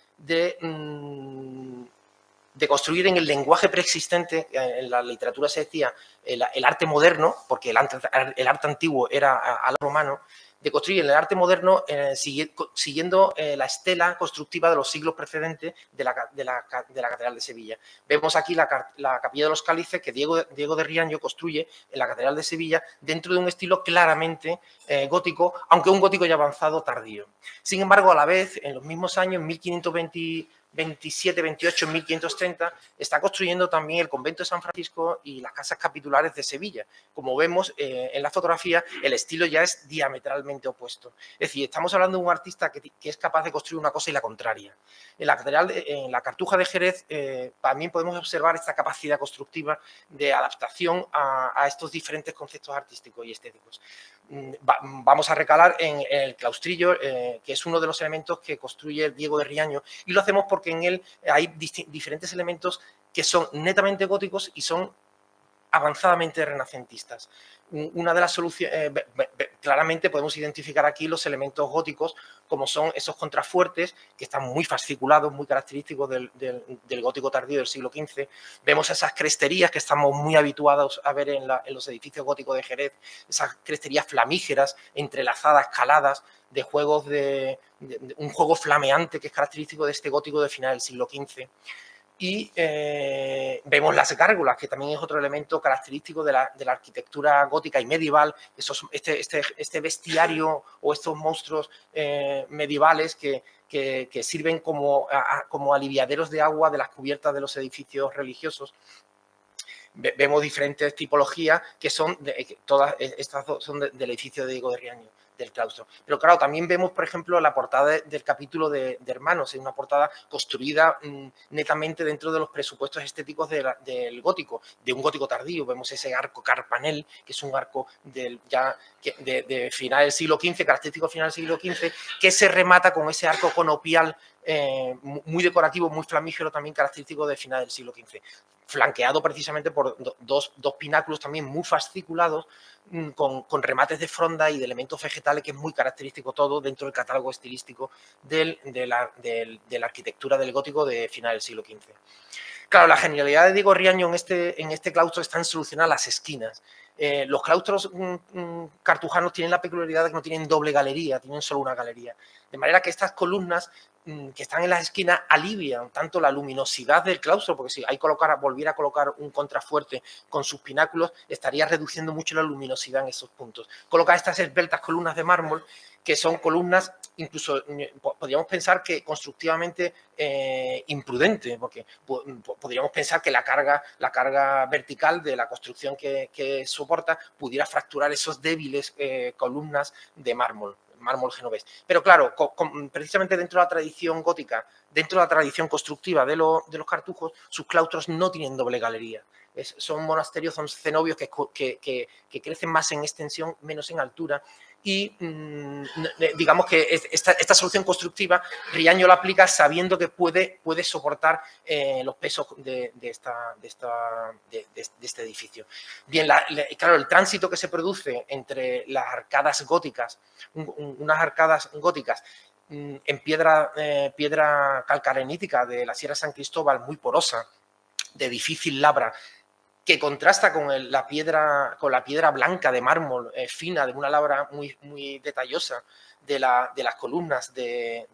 construir en el lenguaje preexistente. En la literatura se decía el arte moderno, porque el arte antiguo era al romano, de construir en el arte moderno siguiendo la estela constructiva de los siglos precedentes de la Catedral de Sevilla. Vemos aquí la Capilla de los Cálices que Diego de Riaño construye en la Catedral de Sevilla dentro de un estilo claramente gótico, aunque un gótico ya avanzado tardío. Sin embargo, a la vez, en los mismos años, en 1527, 28, en 1530, está construyendo también el convento de San Francisco y las casas capitulares de Sevilla. Como vemos en la fotografía, el estilo ya es diametralmente opuesto. Es decir, estamos hablando de un artista que es capaz de construir una cosa y la contraria. En la Cartuja de Jerez también podemos observar esta capacidad constructiva de adaptación a estos diferentes conceptos artísticos y estéticos. Vamos a recalar en el claustrillo, que es uno de los elementos que construye Diego de Riaño, y lo hacemos porque en él hay diferentes elementos que son netamente góticos y son avanzadamente renacentistas. Una de las soluciones, claramente podemos identificar aquí los elementos góticos, como son esos contrafuertes que están muy fasciculados, muy característicos del gótico tardío del siglo XV. Vemos esas cresterías que estamos muy habituados a ver en los edificios góticos de Jerez, esas cresterías flamígeras, entrelazadas, caladas, de juegos de un juego flameante que es característico de este gótico de final del siglo XV. Y vemos las gárgolas, que también es otro elemento característico de la arquitectura gótica y medieval, este bestiario o estos monstruos medievales que sirven como aliviaderos de agua de las cubiertas de los edificios religiosos. Vemos diferentes tipologías que son, todas estas son del edificio de Diego de Riaño, del claustro. Pero claro, también vemos, por ejemplo, la portada del capítulo de Hermanos, es una portada construida netamente dentro de los presupuestos estéticos del gótico, de un gótico tardío. Vemos ese arco carpanel, que es un arco de final del siglo XV, característico final del siglo XV, que se remata con ese arco conopial muy decorativo, muy flamígero, también característico de final del siglo XV, flanqueado precisamente por dos pináculos también muy fasciculados, con remates de fronda y de elementos vegetales, que es muy característico todo dentro del catálogo estilístico de la arquitectura del gótico de final del siglo XV. Claro, la genialidad de Diego Riaño en este claustro está en solucionar las esquinas. Los claustros cartujanos tienen la peculiaridad de que no tienen doble galería, tienen solo una galería. De manera que estas columnas que están en las esquinas alivian tanto la luminosidad del claustro, porque si volviera a colocar un contrafuerte con sus pináculos, estaría reduciendo mucho la luminosidad en esos puntos. Colocar estas esbeltas columnas de mármol, que son columnas, incluso podríamos pensar que constructivamente imprudente, porque podríamos pensar que la carga vertical de la construcción que soporta pudiera fracturar esos débiles columnas de mármol genovés. Pero claro, precisamente dentro de la tradición gótica, dentro de la tradición constructiva de los cartujos, sus claustros no tienen doble galería. Son monasterios, son cenobios que crecen más en extensión, menos en altura. Y digamos que esta solución constructiva Riaño la aplica sabiendo que puede soportar los pesos de este edificio. Bien, claro, el tránsito que se produce entre las arcadas góticas, unas arcadas góticas en piedra calcarenítica de la Sierra San Cristóbal, muy porosa, de difícil labra, que contrasta con la piedra blanca de mármol fina, de una labra muy, muy detallosa de las columnas que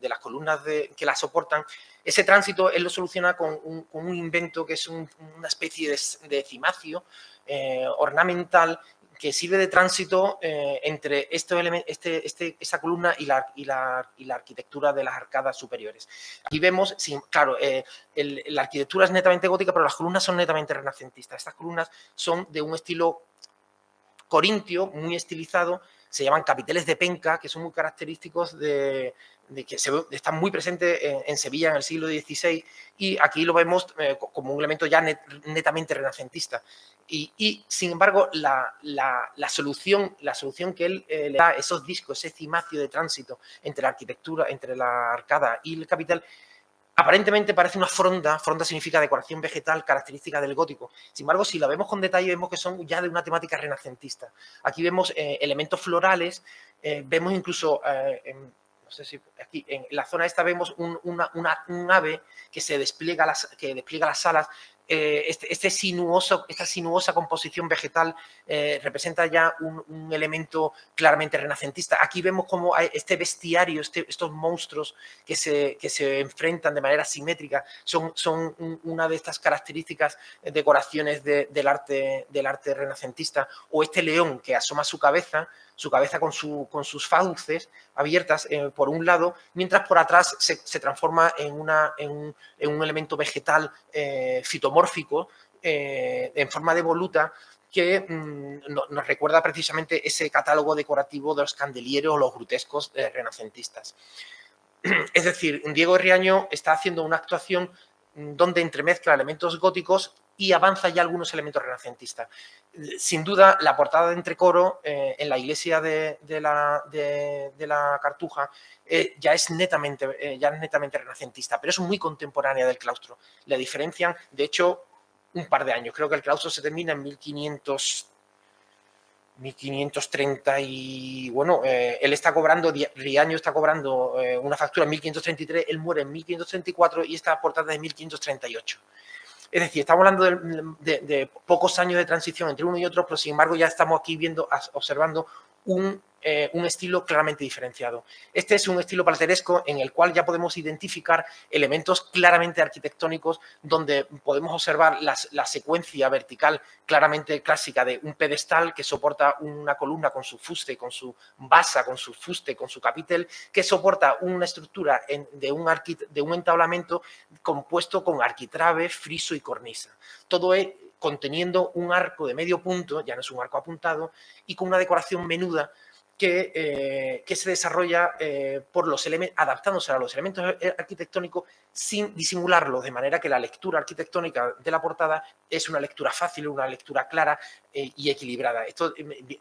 la soportan. Ese tránsito él lo soluciona con un invento que es una especie de cimacio ornamental que sirve de tránsito entre esa columna y la arquitectura de las arcadas superiores. Aquí vemos, claro, la arquitectura es netamente gótica, pero las columnas son netamente renacentistas. Estas columnas son de un estilo corintio, muy estilizado, se llaman capiteles de penca, que son muy característicos de que están muy presentes en Sevilla en el siglo XVI, y aquí lo vemos como un elemento ya netamente renacentista. Y sin embargo, la solución que él le da, esos discos, ese cimacio de tránsito entre la arquitectura, entre la arcada y el capitel, aparentemente parece una fronda. Fronda significa decoración vegetal característica del gótico. Sin embargo, si la vemos con detalle, vemos que son ya de una temática renacentista. Aquí vemos elementos florales, vemos incluso, no sé si aquí en la zona esta vemos un ave que despliega las alas. Esta sinuosa composición vegetal representa ya un elemento claramente renacentista. Aquí vemos como este bestiario, estos monstruos que se enfrentan de manera simétrica, son una de estas características decoraciones del arte renacentista, o este león que asoma su cabeza con sus fauces abiertas por un lado, mientras por atrás se transforma en un elemento vegetal fitomórfico en forma de voluta, que nos recuerda precisamente ese catálogo decorativo de los candelieros o los grutescos renacentistas. Es decir, Diego Riaño está haciendo una actuación donde entremezcla elementos góticos y avanza ya algunos elementos renacentistas. Sin duda, la portada de entrecoro en la iglesia de la Cartuja ya es netamente renacentista, pero es muy contemporánea del claustro. La diferencian, de hecho, un par de años. Creo que el claustro se termina en 1530 y bueno, él está cobrando, Riaño está cobrando una factura en 1533, él muere en 1534 y esta portada es de 1538. Es decir, estamos hablando de pocos años de transición entre uno y otro, pero sin embargo ya estamos aquí observando un estilo claramente diferenciado. Este es un estilo plateresco en el cual ya podemos identificar elementos claramente arquitectónicos donde podemos observar la secuencia vertical claramente clásica de un pedestal que soporta una columna con su fuste, con su basa, con su fuste, con su capitel, que soporta una estructura de un entablamento compuesto con arquitrabe, friso y cornisa. Todo es conteniendo un arco de medio punto, ya no es un arco apuntado, y con una decoración menuda que se desarrolla adaptándose a los elementos arquitectónicos sin disimularlos, de manera que la lectura arquitectónica de la portada es una lectura fácil, una lectura clara y equilibrada. Esto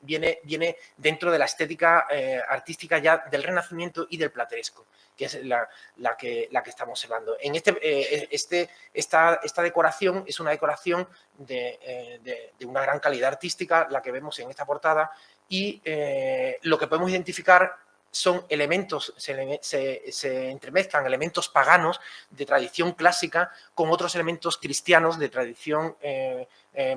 viene dentro de la estética artística ya del Renacimiento y del plateresco, que es la que estamos observando. En esta decoración es una decoración de una gran calidad artística, la que vemos en esta portada, y lo que podemos identificar son elementos, se entremezclan elementos paganos de tradición clásica con otros elementos cristianos de tradición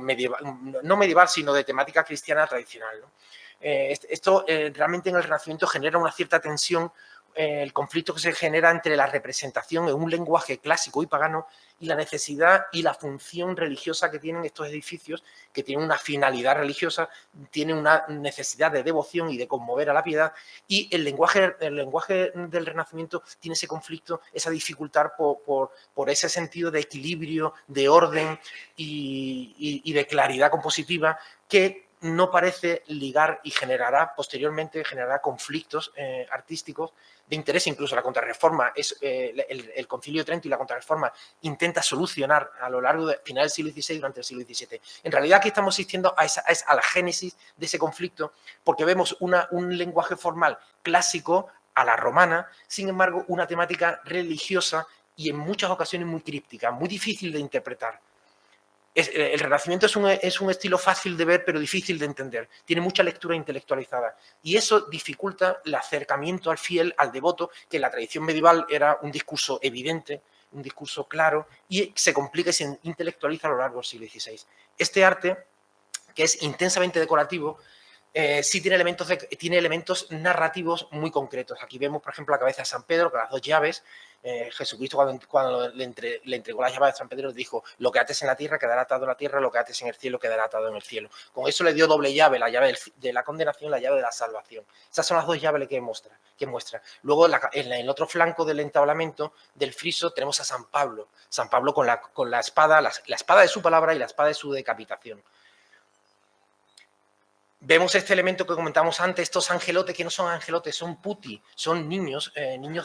medieval, no medieval, sino de temática cristiana tradicional, ¿no? Esto realmente en el Renacimiento genera una cierta tensión, el conflicto que se genera entre la representación en un lenguaje clásico y pagano y la necesidad y la función religiosa que tienen estos edificios, que tienen una finalidad religiosa, tienen una necesidad de devoción y de conmover a la piedad, y el lenguaje del Renacimiento tiene ese conflicto, esa dificultad por ese sentido de equilibrio, de orden y de claridad compositiva que no parece ligar y posteriormente generará conflictos artísticos de interés. Incluso la Contrarreforma, el Concilio de Trento y la Contrarreforma intenta solucionar a lo largo del final del siglo XVI durante el siglo XVII. En realidad aquí estamos asistiendo a la génesis de ese conflicto, porque vemos un lenguaje formal clásico a la romana, sin embargo una temática religiosa y en muchas ocasiones muy críptica, muy difícil de interpretar. El Renacimiento es un estilo fácil de ver, pero difícil de entender. Tiene mucha lectura intelectualizada. Y eso dificulta el acercamiento al fiel, al devoto, que en la tradición medieval era un discurso evidente, un discurso claro, y se complica y se intelectualiza a lo largo del siglo XVI. Este arte, que es intensamente decorativo, sí tiene elementos narrativos muy concretos. Aquí vemos, por ejemplo, la cabeza de San Pedro con las dos llaves. Jesucristo, cuando le entregó las llaves a San Pedro, le dijo: lo que ates en la tierra quedará atado en la tierra, lo que ates en el cielo quedará atado en el cielo. Con eso le dio doble llave, la llave de la condenación, la llave de la salvación. Esas son las dos llaves que muestra. Luego, en el otro flanco del entablamento del friso, tenemos a San Pablo. San Pablo con la espada, la espada de su palabra y la espada de su decapitación. Vemos este elemento que comentamos antes, estos angelotes, que no son angelotes, son putti, son niños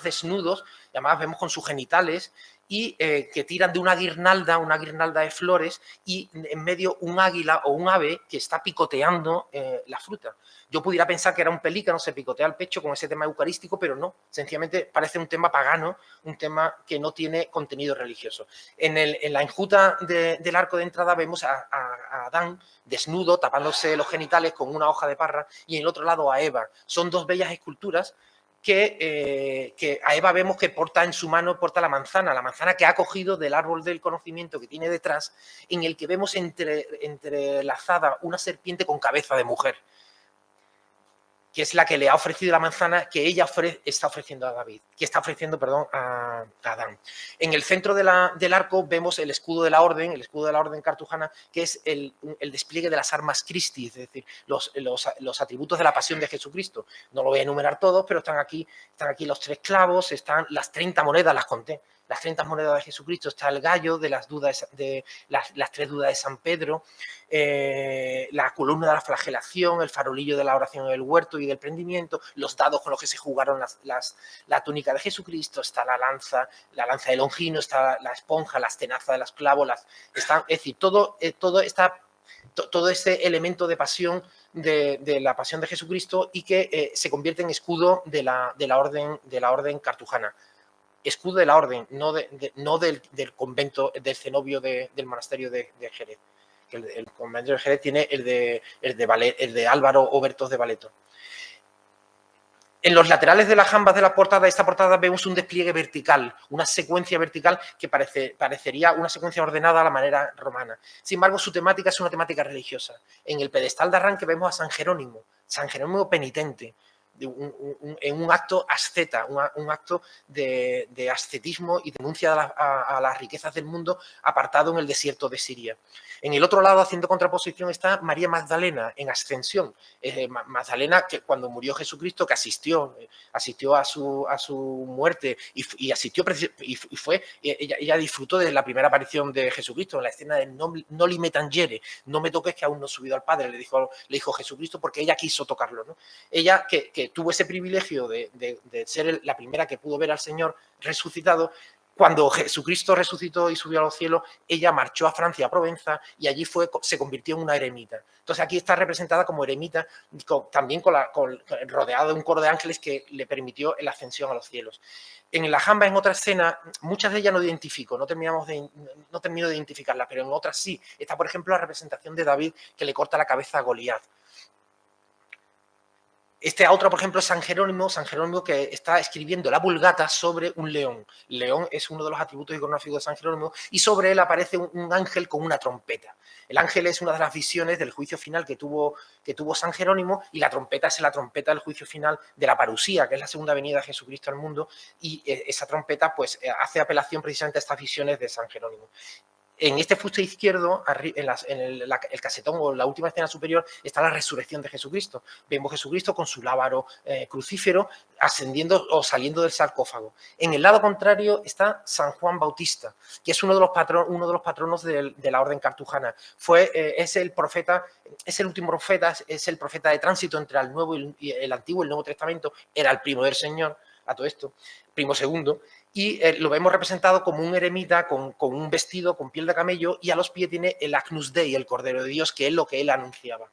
desnudos, y además vemos con sus genitales, y que tiran de una guirnalda de flores, y en medio un águila o un ave que está picoteando la fruta. Yo pudiera pensar que era un pelícano, se picotea el pecho con ese tema eucarístico, pero no, sencillamente parece un tema pagano, un tema que no tiene contenido religioso. En la enjuta del arco de entrada vemos a Adán desnudo, tapándose los genitales con una hoja de parra, y en el otro lado a Eva. Son dos bellas esculturas que a Eva vemos que porta en su mano la manzana que ha cogido del árbol del conocimiento que tiene detrás, en el que vemos entrelazada una serpiente con cabeza de mujer, que es la que le ha ofrecido la manzana que ella está ofreciendo a Adán. En el centro del arco vemos el escudo de la orden cartujana, que es el despliegue de las armas Christi, es decir, los atributos de la pasión de Jesucristo. No lo voy a enumerar todos, pero están aquí los 3 clavos, están las 30 monedas, las conté. Las 30 monedas de Jesucristo, está el gallo de las 3 dudas de San Pedro, la columna de la flagelación, el farolillo de la oración en el huerto y del prendimiento, los dados con los que se jugaron la túnica de Jesucristo, está la lanza de Longino, está la esponja, las tenazas de los clavos, es decir, todo ese elemento de pasión, de la pasión de Jesucristo, y que se convierte en escudo de la orden cartujana. escudo de la orden, no del convento, del cenobio del monasterio de Jerez. Que el convento de Jerez tiene el de Álvaro Obertos de Valeto. En los laterales de las jambas de la portada, de esta portada, vemos un despliegue vertical, una secuencia vertical que parecería una secuencia ordenada a la manera romana. Sin embargo, su temática es una temática religiosa. En el pedestal de arranque vemos a San Jerónimo penitente, en un acto asceta, un acto de ascetismo y denuncia a las riquezas del mundo, apartado en el desierto de Siria. En el otro lado, haciendo contraposición, está María Magdalena en ascensión. Magdalena, que cuando murió Jesucristo, que asistió a su muerte y asistió, y fue, ella disfrutó de la primera aparición de Jesucristo en la escena de no li me tangere, no me toques que aún no he subido al Padre, le dijo Jesucristo, porque ella quiso tocarlo, ¿no? Ella que tuvo ese privilegio de ser la primera que pudo ver al Señor resucitado. Cuando Jesucristo resucitó y subió a los cielos, ella marchó a Francia, a Provenza, y allí se convirtió en una eremita. Entonces aquí está representada como eremita, también rodeada de un coro de ángeles que le permitió la ascensión a los cielos. En la jamba, en otra escena, muchas de ellas no identifico, no termino de identificarlas, pero en otras sí. Está, por ejemplo, la representación de David que le corta la cabeza a Goliat. Este otro, por ejemplo, es San Jerónimo que está escribiendo la Vulgata sobre un león. León es uno de los atributos iconográficos de San Jerónimo y sobre él aparece un ángel con una trompeta. El ángel es una de las visiones del juicio final que tuvo San Jerónimo, y la trompeta es la trompeta del juicio final de la parusía, que es la segunda venida de Jesucristo al mundo, y esa trompeta pues hace apelación precisamente a estas visiones de San Jerónimo. En este fuste izquierdo, en el casetón o la última escena superior, está la resurrección de Jesucristo. Vemos a Jesucristo con su lábaro crucífero ascendiendo o saliendo del sarcófago. En el lado contrario está San Juan Bautista, que es uno de los patronos de la orden cartujana. Es el profeta, es el último profeta, es el profeta de tránsito entre el Nuevo y el Antiguo y el Nuevo Testamento. Era el primo del Señor, a todo esto, primo segundo. Y lo vemos representado como un eremita con un vestido con piel de camello, y a los pies tiene el Agnus Dei, el Cordero de Dios, que es lo que él anunciaba.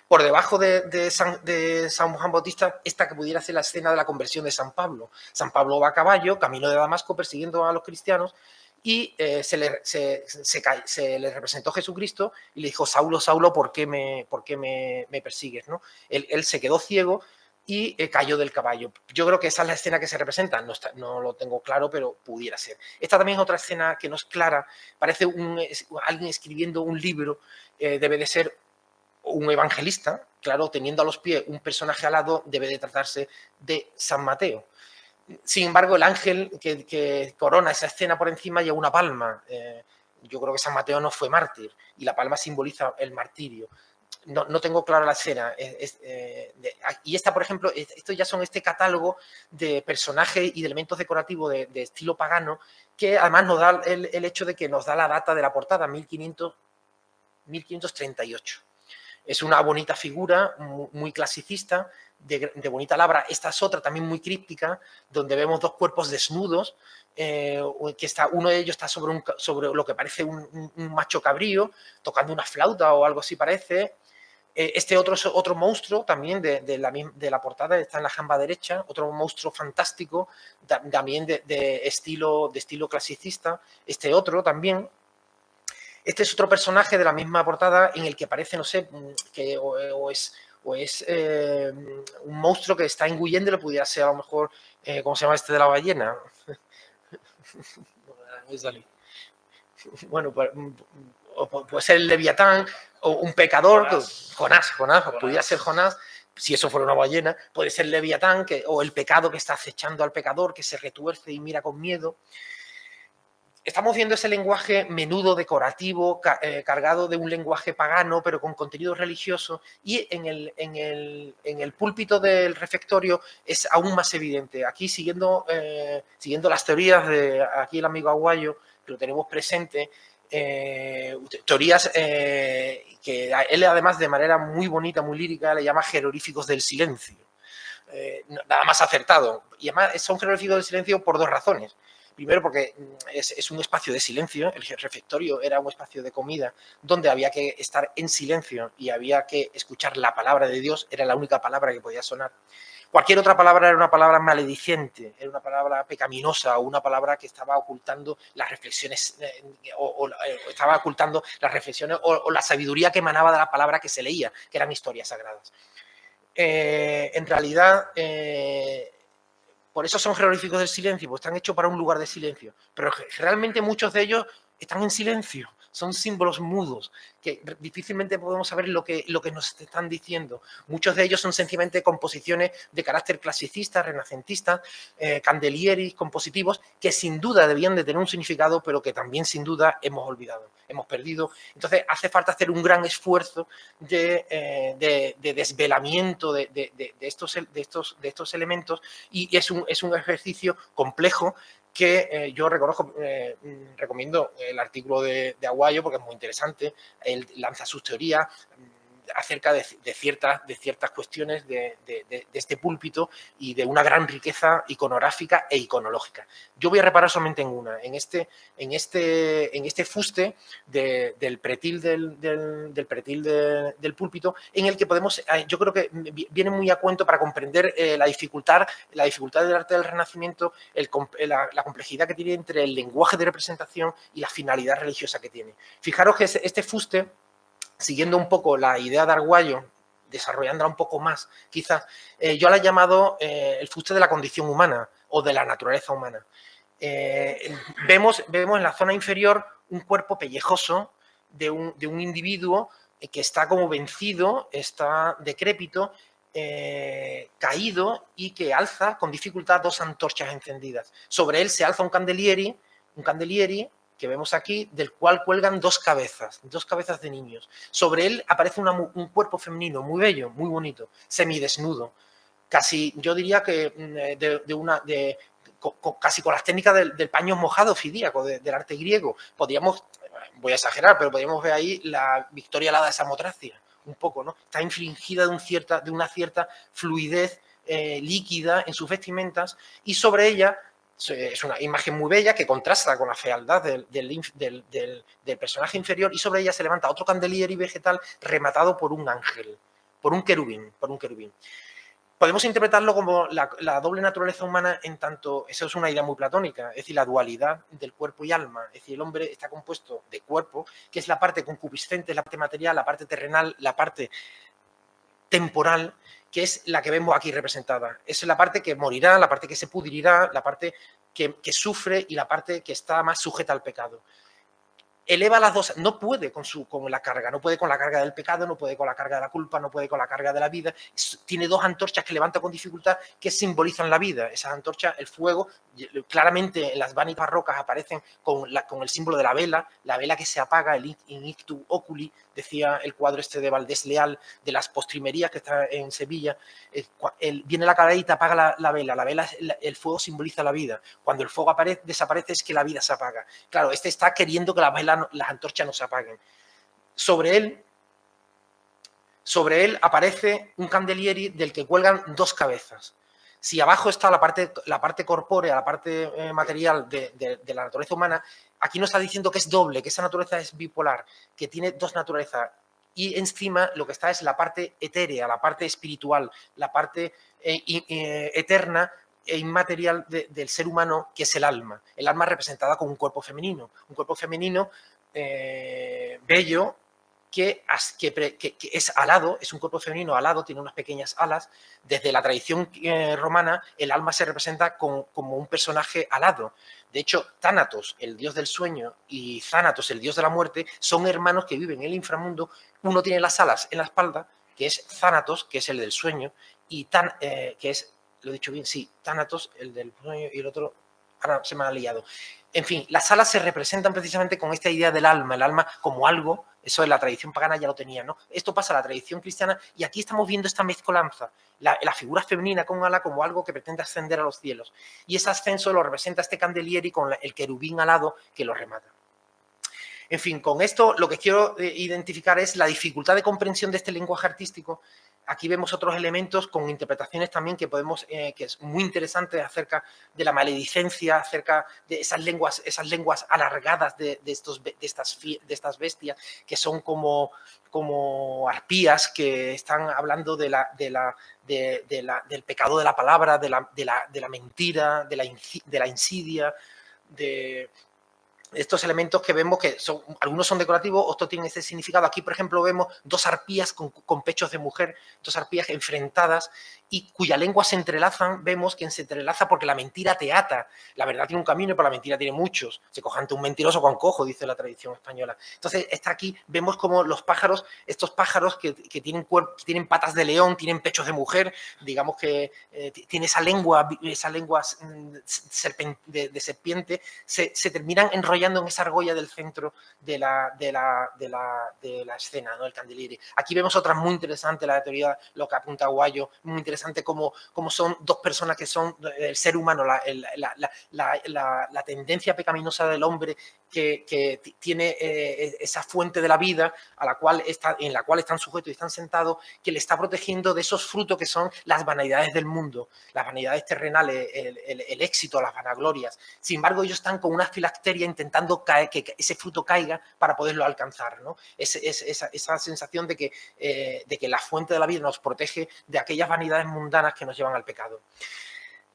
Por debajo de San Juan Bautista, esta que pudiera ser la escena de la conversión de San Pablo. San Pablo va a caballo, camino de Damasco, persiguiendo a los cristianos, y se le representó Jesucristo y le dijo: Saulo, Saulo, ¿por qué me persigues?, ¿no? Él se quedó ciego y cayó del caballo. Yo creo que esa es la escena que se representa, no lo tengo claro, pero pudiera ser. Esta también es otra escena que no es clara, parece alguien escribiendo un libro, debe de ser un evangelista, claro, teniendo a los pies un personaje alado, debe de tratarse de San Mateo. Sin embargo, el ángel que corona esa escena por encima lleva una palma. Yo creo que San Mateo no fue mártir, y la palma simboliza el martirio. No tengo clara la escena. Y esta, por ejemplo, esto ya son este catálogo de personajes y de elementos decorativos de estilo pagano, que además nos da el hecho de que nos da la data de la portada, 1538. Es una bonita figura, muy clasicista, de bonita labra. Esta es otra también muy críptica, donde vemos dos cuerpos desnudos, uno de ellos está sobre lo que parece un macho cabrío, tocando una flauta o algo así parece. Este otro es otro monstruo también de la portada, está en la jamba derecha, otro monstruo fantástico, también de estilo clasicista. Este otro también. Este es otro personaje de la misma portada en el que parece, no sé, que o es un monstruo que está engulléndolo, pudiera ser a lo mejor, ¿cómo se llama este de la ballena? Bueno, puede ser el Leviatán, o un pecador, Jonás, pudiera ser Jonás, si eso fuera una ballena. Puede ser Leviatán, o el pecado que está acechando al pecador, que se retuerce y mira con miedo. Estamos viendo ese lenguaje menudo, decorativo, cargado de un lenguaje pagano, pero con contenido religioso, y en el púlpito del refectorio es aún más evidente. Aquí, siguiendo las teorías de aquí el amigo Aguayo, que lo tenemos presente, teorías que él, además, de manera muy bonita, muy lírica, le llama jeroglíficos del silencio. Nada más acertado. Y además son jeroglíficos del silencio por dos razones. Primero porque es un espacio de silencio, el refectorio era un espacio de comida donde había que estar en silencio y había que escuchar la palabra de Dios, era la única palabra que podía sonar. Cualquier otra palabra era una palabra malediciente, era una palabra pecaminosa o una palabra que estaba ocultando las reflexiones o estaba ocultando las reflexiones o la sabiduría que emanaba de la palabra que se leía, que eran historias sagradas. En realidad, por eso son jeroglíficos del silencio, pues están hechos para un lugar de silencio, pero realmente muchos de ellos están en silencio, son símbolos mudos, que difícilmente podemos saber lo que nos están diciendo. Muchos de ellos son sencillamente composiciones de carácter clasicista, renacentista, candelieris, compositivos, que sin duda debían de tener un significado, pero que también sin duda hemos olvidado, hemos perdido. Entonces hace falta hacer un gran esfuerzo de desvelamiento de estos elementos, y es un ejercicio complejo que yo recomiendo el artículo de Aguayo porque es muy interesante. Él lanza sus teorías acerca de ciertas cuestiones de este púlpito y de una gran riqueza iconográfica e iconológica. Yo voy a reparar solamente en una, en este fuste del pretil del púlpito, en el que podemos, yo creo que viene muy a cuento para comprender la dificultad del arte del Renacimiento, la complejidad que tiene entre el lenguaje de representación y la finalidad religiosa que tiene. Fijaros que este fuste, siguiendo un poco la idea de Arguayo, desarrollándola un poco más, quizás, yo la he llamado el fuste de la condición humana o de la naturaleza humana. Vemos en la zona inferior un cuerpo pellejoso de un individuo que está como vencido, está decrépito, caído, y que alza con dificultad dos antorchas encendidas. Sobre él se alza un candelieri que vemos aquí, del cual cuelgan dos cabezas de niños. Sobre él aparece un cuerpo femenino muy bello, muy bonito, semidesnudo, casi, yo diría que casi con las técnicas del paño mojado fidíaco, del arte griego. Podríamos, voy a exagerar, pero podríamos ver ahí la Victoria alada de Samotracia, un poco, ¿no? Está infringida de una cierta fluidez líquida en sus vestimentas, y sobre ella es una imagen muy bella que contrasta con la fealdad del personaje inferior, y sobre ella se levanta otro candelieri vegetal rematado por un ángel, por un querubín. Podemos interpretarlo como la doble naturaleza humana, en tanto, eso es una idea muy platónica, es decir, la dualidad del cuerpo y alma. Es decir, el hombre está compuesto de cuerpo, que es la parte concupiscente, la parte material, la parte terrenal, la parte temporal, que es la que vemos aquí representada. Es la parte que morirá, la parte que se pudrirá, la parte que sufre y la parte que está más sujeta al pecado. Eleva las dos, no puede con la carga, no puede con la carga del pecado, no puede con la carga de la culpa, no puede con la carga de la vida. Tiene dos antorchas que levanta con dificultad, que simbolizan la vida. Esas antorchas, el fuego, claramente en las vanas barrocas aparecen con el símbolo de la vela que se apaga, el in ictu oculi, decía el cuadro este de Valdés Leal, de las postrimerías que está en Sevilla. Viene la calavera y apaga la vela, el fuego simboliza la vida. Cuando el fuego desaparece es que la vida se apaga. Claro, está queriendo que las antorchas no se apaguen. Sobre él aparece un candelieri del que cuelgan dos cabezas. Si abajo está la parte corpórea, la parte material de la naturaleza humana, aquí nos está diciendo que es doble, que esa naturaleza es bipolar, que tiene dos naturalezas. Y encima lo que está es la parte etérea, la parte espiritual, la parte eterna e inmaterial del ser humano, que es el alma representada con un cuerpo femenino bello, que es alado, es un cuerpo femenino alado, tiene unas pequeñas alas. Desde la tradición romana, el alma se representa como un personaje alado. De hecho, Tánatos, el dios del sueño, y Zánatos, el dios de la muerte, son hermanos que viven en el inframundo. Uno tiene las alas en la espalda, que es Zánatos, que es el del sueño, y que es, lo he dicho bien, sí, Tánatos, el del sueño, y el otro, ahora se me ha liado. En fin, las alas se representan precisamente con esta idea del alma, el alma como algo. Eso en la tradición pagana ya lo tenía, ¿no? Esto pasa a la tradición cristiana, y aquí estamos viendo esta mezcolanza, la figura femenina con ala como algo que pretende ascender a los cielos. Y ese ascenso lo representa este candelieri con el querubín alado que lo remata. En fin, con esto lo que quiero identificar es la dificultad de comprensión de este lenguaje artístico. Aquí vemos otros elementos con interpretaciones también que podemos, que es muy interesante acerca de la maledicencia, acerca de esas lenguas alargadas de estas bestias que son como arpías que están hablando del pecado de la palabra, de la mentira, de la insidia, de estos elementos que vemos que algunos son decorativos, otros tienen ese significado. Aquí, por ejemplo, vemos dos arpías con pechos de mujer, dos arpías enfrentadas y cuya lengua se entrelazan. Vemos que se entrelaza porque la mentira te ata. La verdad tiene un camino, pero la mentira tiene muchos. Se coja ante un mentiroso con cojo, dice la tradición española. Entonces, está aquí, vemos como los pájaros, estos pájaros que tienen patas de león, tienen pechos de mujer, digamos que tiene esa lengua de serpiente, se terminan enrollando en esa argolla del centro de la escena, ¿no? El Candelieri. Aquí vemos otra muy interesante, la teoría lo que apunta Guayo, muy interesante cómo son dos personas que son el ser humano, la tendencia pecaminosa del hombre que tiene esa fuente de la vida en la cual están sujetos y están sentados, que le está protegiendo de esos frutos que son las vanidades del mundo, las vanidades terrenales, el éxito, las vanaglorias. Sin embargo, ellos están con una filacteria intentando que ese fruto caiga para poderlo alcanzar, ¿no? Esa sensación de que la fuente de la vida nos protege de aquellas vanidades mundanas que nos llevan al pecado.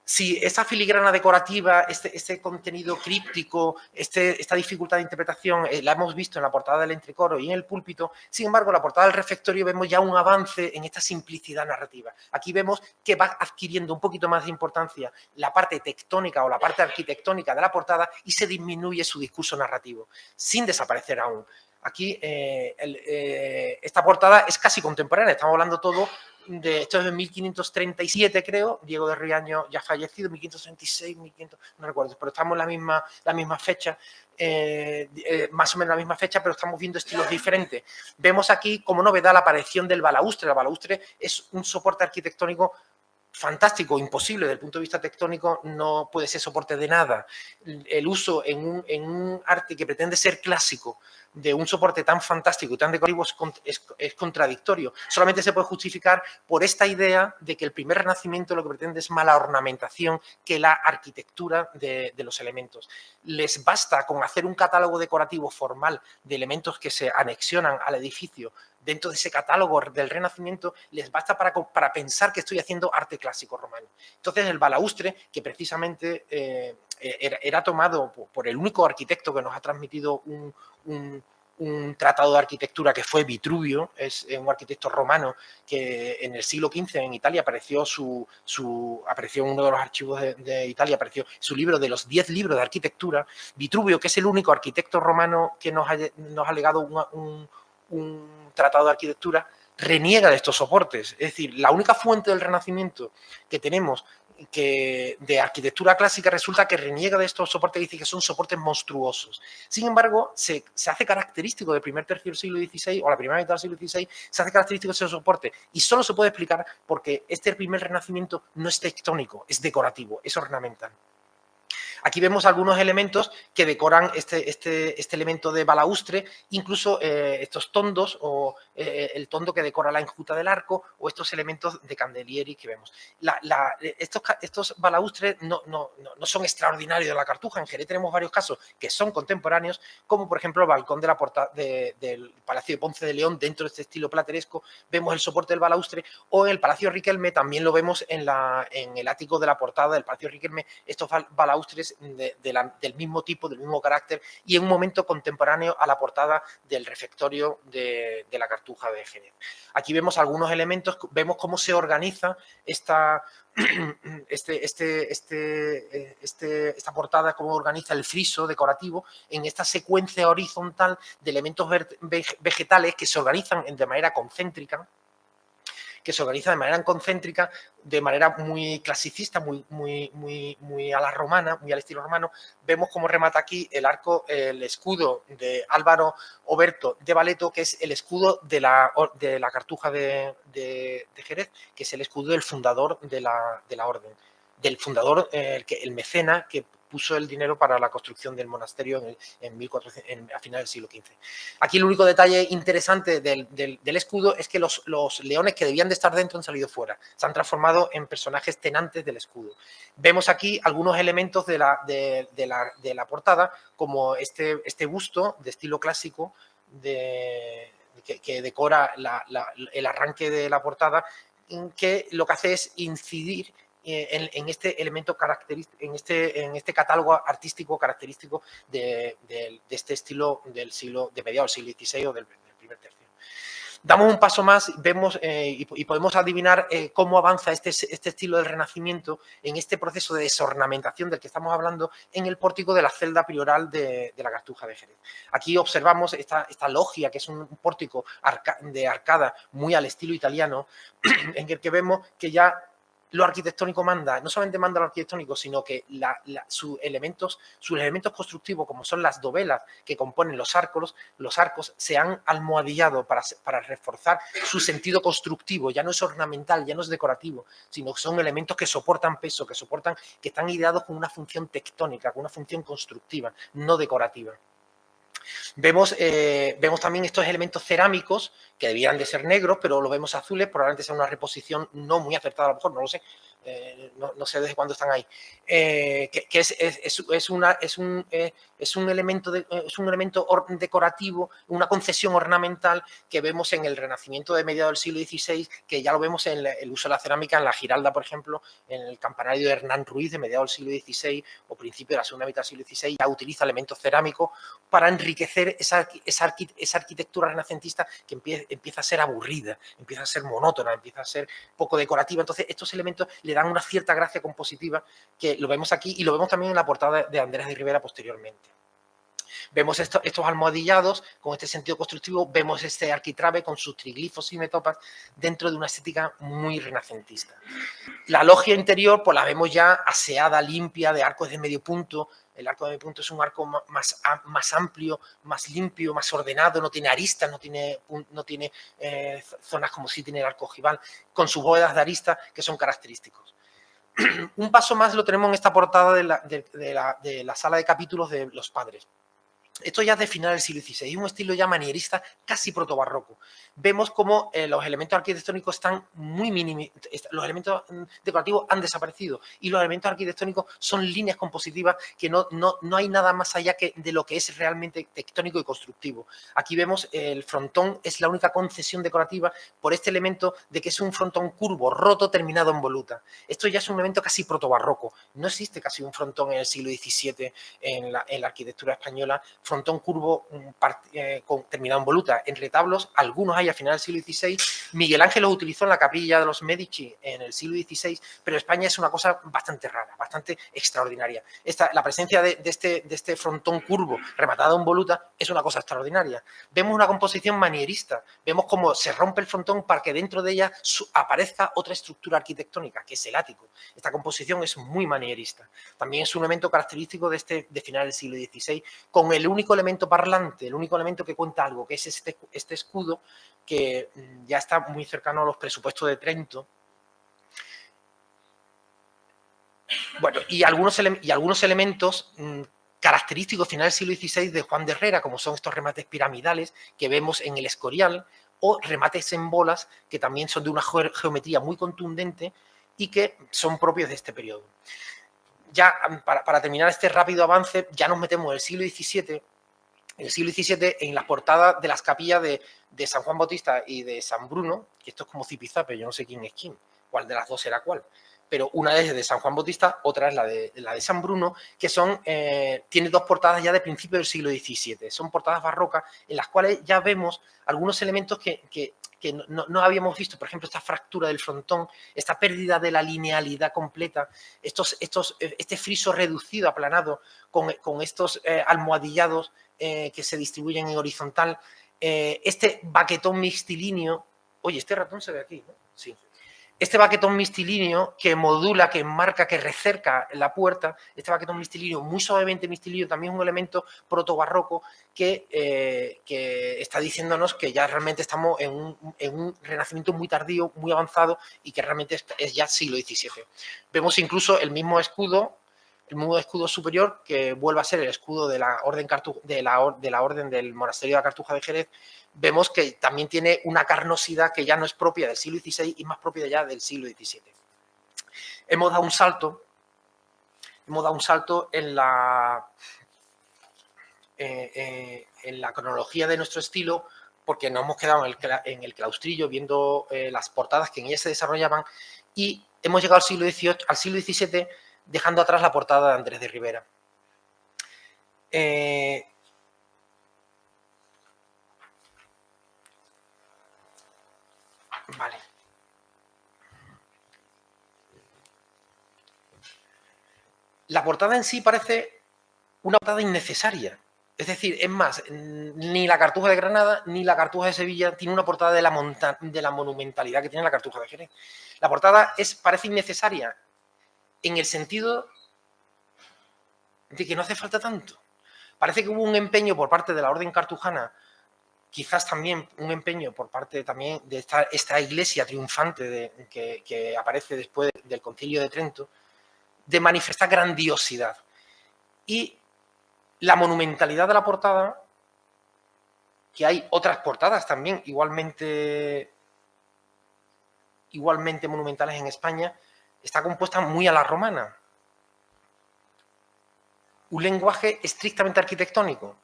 Si esa filigrana decorativa, este contenido críptico, esta dificultad de interpretación, la hemos visto en la portada del entrecoro y en el púlpito, sin embargo, en la portada del refectorio vemos ya un avance en esta simplicidad narrativa. Aquí vemos que va adquiriendo un poquito más de importancia la parte tectónica o la parte arquitectónica de la portada y se disminuye su discurso narrativo, sin desaparecer aún. Aquí esta portada es casi contemporánea, estamos hablando todo esto es de 1537, creo, Diego de Riaño ya fallecido, 1536, 1500, no recuerdo, pero estamos en la misma fecha, más o menos la misma fecha, pero estamos viendo estilos diferentes. Vemos aquí como novedad la aparición del balaustre. El balaustre es un soporte arquitectónico fantástico, imposible desde el punto de vista tectónico, no puede ser soporte de nada. El uso en un arte que pretende ser clásico de un soporte tan fantástico y tan decorativo es contradictorio. Solamente se puede justificar por esta idea de que el primer Renacimiento lo que pretende es más la ornamentación que la arquitectura de los elementos. Les basta con hacer un catálogo decorativo formal de elementos que se anexionan al edificio. Dentro de ese catálogo del Renacimiento les basta para pensar que estoy haciendo arte clásico romano. Entonces el balaustre, que precisamente era tomado por el único arquitecto que nos ha transmitido un tratado de arquitectura, que fue Vitruvio, es un arquitecto romano que en el siglo XV en Italia apareció apareció en uno de los archivos de Italia, apareció su libro de los 10 libros de arquitectura. Vitruvio, que es el único arquitecto romano que nos ha legado un tratado de arquitectura, reniega de estos soportes. Es decir, la única fuente del Renacimiento que tenemos de arquitectura clásica resulta que reniega de estos soportes y dice que son soportes monstruosos. Sin embargo, se hace característico del primer tercio del siglo XVI o la primera mitad del siglo XVI, se hace característico ese soporte y solo se puede explicar porque este primer Renacimiento no es tectónico, es decorativo, es ornamental. Aquí vemos algunos elementos que decoran este elemento de balaustre, incluso estos tondos o el tondo que decora la enjuta del arco o estos elementos de Candelieri que vemos. Estos balaustres no son extraordinarios de la Cartuja. En Jerez tenemos varios casos que son contemporáneos, como por ejemplo el balcón de la portada del Palacio de Ponce de León, dentro de este estilo plateresco, vemos el soporte del balaustre, o en el Palacio Riquelme también lo vemos en el ático de la portada del Palacio Riquelme, estos balaustres del mismo tipo, del mismo carácter y en un momento contemporáneo a la portada del refectorio de la Cartuja de Jerez. Aquí vemos algunos elementos, vemos cómo se organiza esta portada, cómo organiza el friso decorativo en esta secuencia horizontal de elementos vegetales que se organizan de manera concéntrica, de manera muy clasicista, muy a la romana, muy al estilo romano. Vemos cómo remata aquí el escudo de Álvaro Oberto de Valeto, que es el escudo de la Cartuja de Jerez, que es el escudo del fundador de la orden, del fundador, el mecena que puso el dinero para la construcción del monasterio a finales del siglo XV. Aquí el único detalle interesante del escudo es que los leones que debían de estar dentro han salido fuera, se han transformado en personajes tenantes del escudo. Vemos aquí algunos elementos de la portada, como este busto de estilo clásico que decora el arranque de la portada, que lo que hace es incidir en este elemento característico, en este catálogo artístico característico de este estilo de mediados del siglo XVI o del primer tercio. Damos un paso más, vemos y podemos adivinar cómo avanza este estilo del Renacimiento en este proceso de desornamentación del que estamos hablando en el pórtico de la celda prioral de la Cartuja de Jerez. Aquí observamos esta logia, que es un pórtico de arcada muy al estilo italiano, en el que vemos que ya lo arquitectónico manda, no solamente manda lo arquitectónico, sino que sus elementos constructivos, como son las dovelas que componen los arcos se han almohadillado para reforzar su sentido constructivo. Ya no es ornamental, ya no es decorativo, sino que son elementos que soportan peso, que están ideados con una función tectónica, con una función constructiva, no decorativa. Vemos también estos elementos cerámicos que debían de ser negros, pero lo vemos azules, probablemente sea una reposición no muy acertada, a lo mejor, no lo sé, no sé desde cuándo están ahí, es un elemento decorativo, una concesión ornamental que vemos en el Renacimiento de mediados del siglo XVI, que ya lo vemos en el uso de la cerámica en la Giralda, por ejemplo, en el campanario de Hernán Ruiz de mediados del siglo XVI o principio de la segunda mitad del siglo XVI, ya utiliza elementos cerámicos para enriquecer esa arquitectura renacentista que empieza a ser aburrida, empieza a ser monótona, empieza a ser poco decorativa. Entonces, estos elementos le dan una cierta gracia compositiva, que lo vemos aquí y lo vemos también en la portada de Andrés de Rivera posteriormente. Vemos estos almohadillados con este sentido constructivo, vemos este arquitrabe con sus triglifos y metopas dentro de una estética muy renacentista. La logia interior pues la vemos ya aseada, limpia, de arcos de medio punto. El arco de medio punto es un arco más amplio, más limpio, más ordenado, no tiene aristas, no tiene zonas como si tiene el arco ojival, con sus bóvedas de arista que son característicos. Un paso más lo tenemos en esta portada de la sala de capítulos de los padres. Esto ya es de final del siglo XVI, un estilo ya manierista, casi protobarroco. Vemos cómo los elementos arquitectónicos están muy los elementos decorativos han desaparecido y los elementos arquitectónicos son líneas compositivas que no hay nada más allá de lo que es realmente tectónico y constructivo. Aquí vemos el frontón, es la única concesión decorativa por este elemento de que es un frontón curvo, roto, terminado en voluta. Esto ya es un elemento casi protobarroco. No existe casi un frontón en el siglo XVII en la arquitectura española, frontón curvo terminado en voluta. En retablos, algunos hay a finales del siglo XVI. Miguel Ángel los utilizó en la capilla de los Medici en el siglo XVI, pero en España es una cosa bastante rara, bastante extraordinaria. La presencia de este frontón curvo rematado en voluta es una cosa extraordinaria. Vemos una composición manierista, vemos cómo se rompe el frontón para que dentro de ella aparezca otra estructura arquitectónica, que es el ático. Esta composición es muy manierista. También es un elemento característico de final del siglo XVI, con el único elemento parlante, el único elemento que cuenta algo, que es este escudo, que ya está muy cercano a los presupuestos de Trento. Bueno, y algunos elementos característicos final del siglo XVI de Juan de Herrera, como son estos remates piramidales que vemos en el Escorial, o remates en bolas, que también son de una geometría muy contundente y que son propios de este periodo. Ya para terminar este rápido avance, ya nos metemos en el siglo XVII. En el siglo XVII, en las portadas de las capillas de San Juan Bautista y de San Bruno, que esto es como zipizape, yo no sé quién es quién, cuál de las dos era cuál, pero una es de San Juan Bautista, otra es la de San Bruno, que tiene dos portadas ya de principio del siglo XVII. Son portadas barrocas en las cuales ya vemos algunos elementos que no habíamos visto, por ejemplo, esta fractura del frontón, esta pérdida de la linealidad completa, este friso reducido, aplanado, con estos almohadillados que se distribuyen en horizontal, este baquetón mixtilíneo. Oye, este ratón se ve aquí, ¿no? Sí. Este baquetón mixtilíneo que modula, que enmarca, que recerca la puerta, este baquetón mixtilíneo, muy suavemente mixtilíneo, también es un elemento protobarroco que está diciéndonos que ya realmente estamos en un renacimiento muy tardío, muy avanzado y que realmente es ya siglo XVII. Vemos incluso el mismo escudo el nuevo escudo superior, que vuelve a ser el escudo de la orden, de la orden del monasterio de la Cartuja de Jerez, vemos que también tiene una carnosidad que ya no es propia del siglo XVI y más propia ya del siglo XVII. Hemos dado un salto en la cronología de nuestro estilo, porque nos hemos quedado en el claustrillo viendo las portadas que en ella se desarrollaban, y hemos llegado al siglo XVII, dejando atrás la portada de Andrés de Rivera. Vale. La portada en sí parece una portada innecesaria. Es decir, es más, ni la Cartuja de Granada ni la Cartuja de Sevilla tiene una portada de la monumentalidad que tiene la Cartuja de Jerez. La portada parece innecesaria en el sentido de que no hace falta tanto. Parece que hubo un empeño por parte de la orden cartujana, quizás también un empeño por parte también de esta iglesia triunfante que aparece después del Concilio de Trento, de manifestar grandiosidad. Y la monumentalidad de la portada, que hay otras portadas también igualmente monumentales en España, está compuesta muy a la romana. Un lenguaje estrictamente arquitectónico.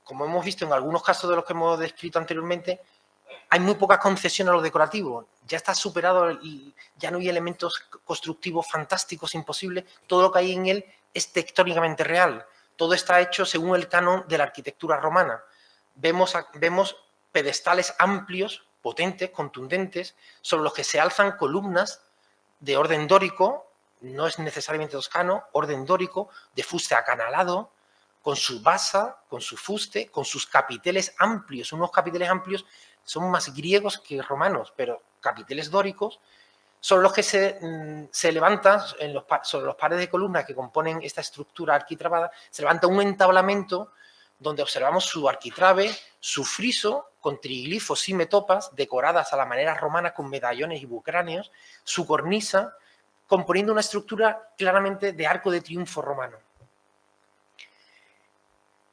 Como hemos visto en algunos casos de los que hemos descrito anteriormente, hay muy pocas concesiones a lo decorativo. Ya está superado, ya no hay elementos constructivos fantásticos, imposibles. Todo lo que hay en él es tectónicamente real. Todo está hecho según el canon de la arquitectura romana. Vemos pedestales amplios, potentes, contundentes, sobre los que se alzan columnas de orden dórico, no es necesariamente toscano, orden dórico, de fuste acanalado, con su basa, con su fuste, con sus capiteles amplios. Unos capiteles amplios son más griegos que romanos, pero capiteles dóricos son los que se levantan sobre los pares de columnas que componen esta estructura arquitrabada, se levanta un entablamento donde observamos su arquitrabe, su friso con triglifos y metopas decoradas a la manera romana con medallones y bucráneos, su cornisa, componiendo una estructura claramente de arco de triunfo romano.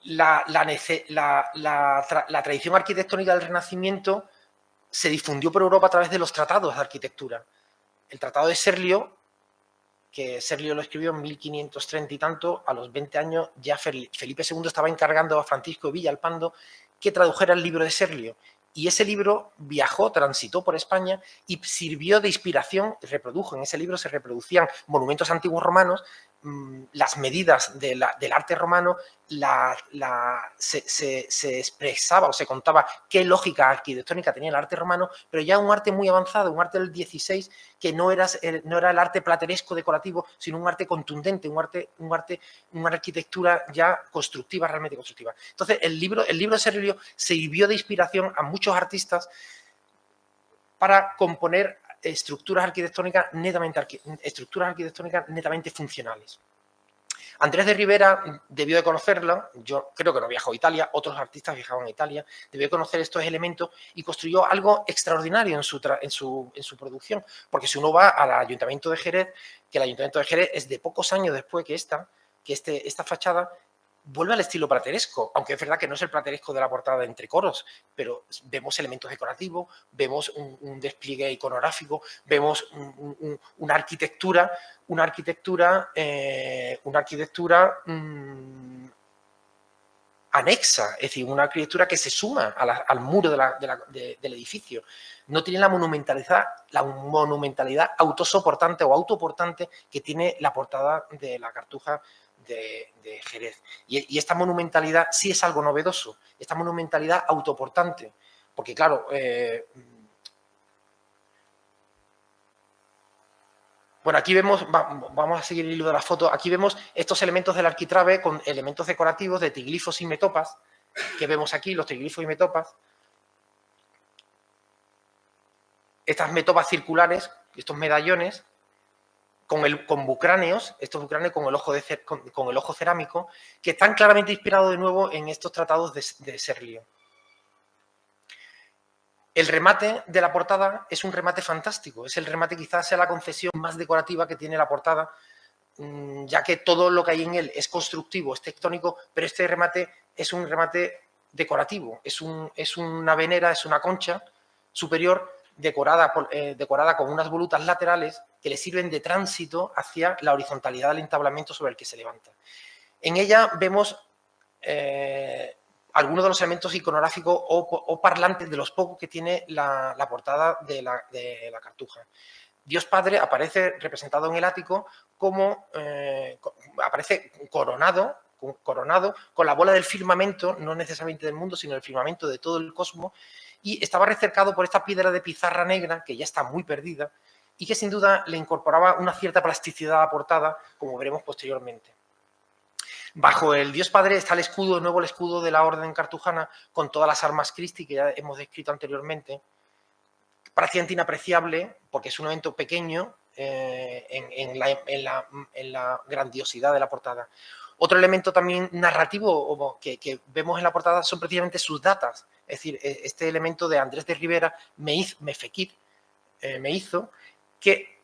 La tradición arquitectónica del Renacimiento se difundió por Europa a través de los tratados de arquitectura. El Tratado de Serlio, que Serlio lo escribió en 1530 y tanto, a los 20 años ya Felipe II estaba encargando a Francisco de Villalpando que tradujera el libro de Serlio. Y ese libro transitó por España y sirvió de inspiración, en ese libro se reproducían monumentos antiguos romanos, las medidas del arte romano, se expresaba o se contaba qué lógica arquitectónica tenía el arte romano, pero ya un arte muy avanzado, un arte del XVI, que no era el arte plateresco decorativo, sino un arte contundente, una arquitectura ya constructiva, realmente constructiva. Entonces, el libro de Serlio sirvió de inspiración a muchos artistas para componer estructuras arquitectónicas netamente funcionales. Andrés de Rivera debió de conocerla, yo creo que no viajó a Italia, otros artistas viajaban a Italia, debió de conocer estos elementos y construyó algo extraordinario en su producción, porque si uno va al Ayuntamiento de Jerez, que el Ayuntamiento de Jerez es de pocos años después que esta fachada, vuelve al estilo plateresco, aunque es verdad que no es el plateresco de la portada de Entre Coros, pero vemos elementos decorativos, vemos un despliegue iconográfico, vemos una arquitectura anexa, es decir, una arquitectura que se suma al muro del edificio. No tiene la monumentalidad autosoportante o autoportante que tiene la portada de la Cartuja de Jerez. Y esta monumentalidad sí es algo novedoso, esta monumentalidad autoportante, porque claro, bueno, aquí vemos, vamos a seguir el hilo de la foto, aquí vemos estos elementos del arquitrabe con elementos decorativos de triglifos y metopas, que vemos aquí, los triglifos y metopas, estas metopas circulares, estos medallones, con bucráneos, estos bucráneos con el ojo cerámico, que están claramente inspirados de nuevo en estos tratados de Serlio. El remate de la portada es un remate fantástico, es el remate, quizás sea la concesión más decorativa que tiene la portada ya que todo lo que hay en él es constructivo, es tectónico, pero este remate es un remate decorativo, es una venera, es una concha superior decorada con unas volutas laterales que le sirven de tránsito hacia la horizontalidad del entablamento sobre el que se levanta. En ella vemos algunos de los elementos iconográficos o parlantes de los pocos que tiene la portada de la Cartuja. Dios Padre aparece representado en el ático como aparece coronado con la bola del firmamento, no necesariamente del mundo, sino del firmamento de todo el cosmos, y estaba recercado por esta piedra de pizarra negra, que ya está muy perdida, y que sin duda le incorporaba una cierta plasticidad a la portada, como veremos posteriormente. Bajo el Dios Padre está el escudo, de nuevo el escudo de la Orden Cartujana, con todas las armas Christi que ya hemos descrito anteriormente, prácticamente inapreciable, porque es un evento pequeño en la grandiosidad de la portada. Otro elemento también narrativo que vemos en la portada son precisamente sus datas, es decir, este elemento de Andrés de Ribera, me hizo, que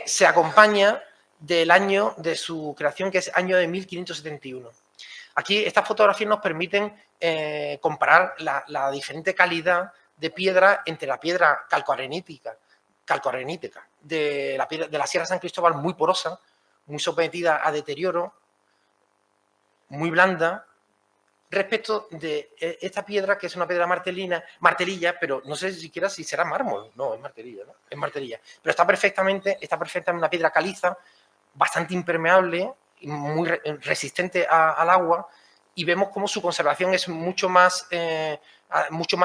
se acompaña del año de su creación, que es año de 1571. Aquí estas fotografías nos permiten comparar la diferente calidad de piedra entre la piedra calcoarenítica de la Sierra San Cristóbal, muy porosa, muy sometida a deterioro, muy blanda, respecto de esta piedra, que es una piedra martelilla, pero no sé siquiera si será mármol. No, es martelilla, ¿no? Es martelilla. Pero está perfectamente una piedra caliza, bastante impermeable, muy resistente al agua, y vemos cómo su conservación es mucho más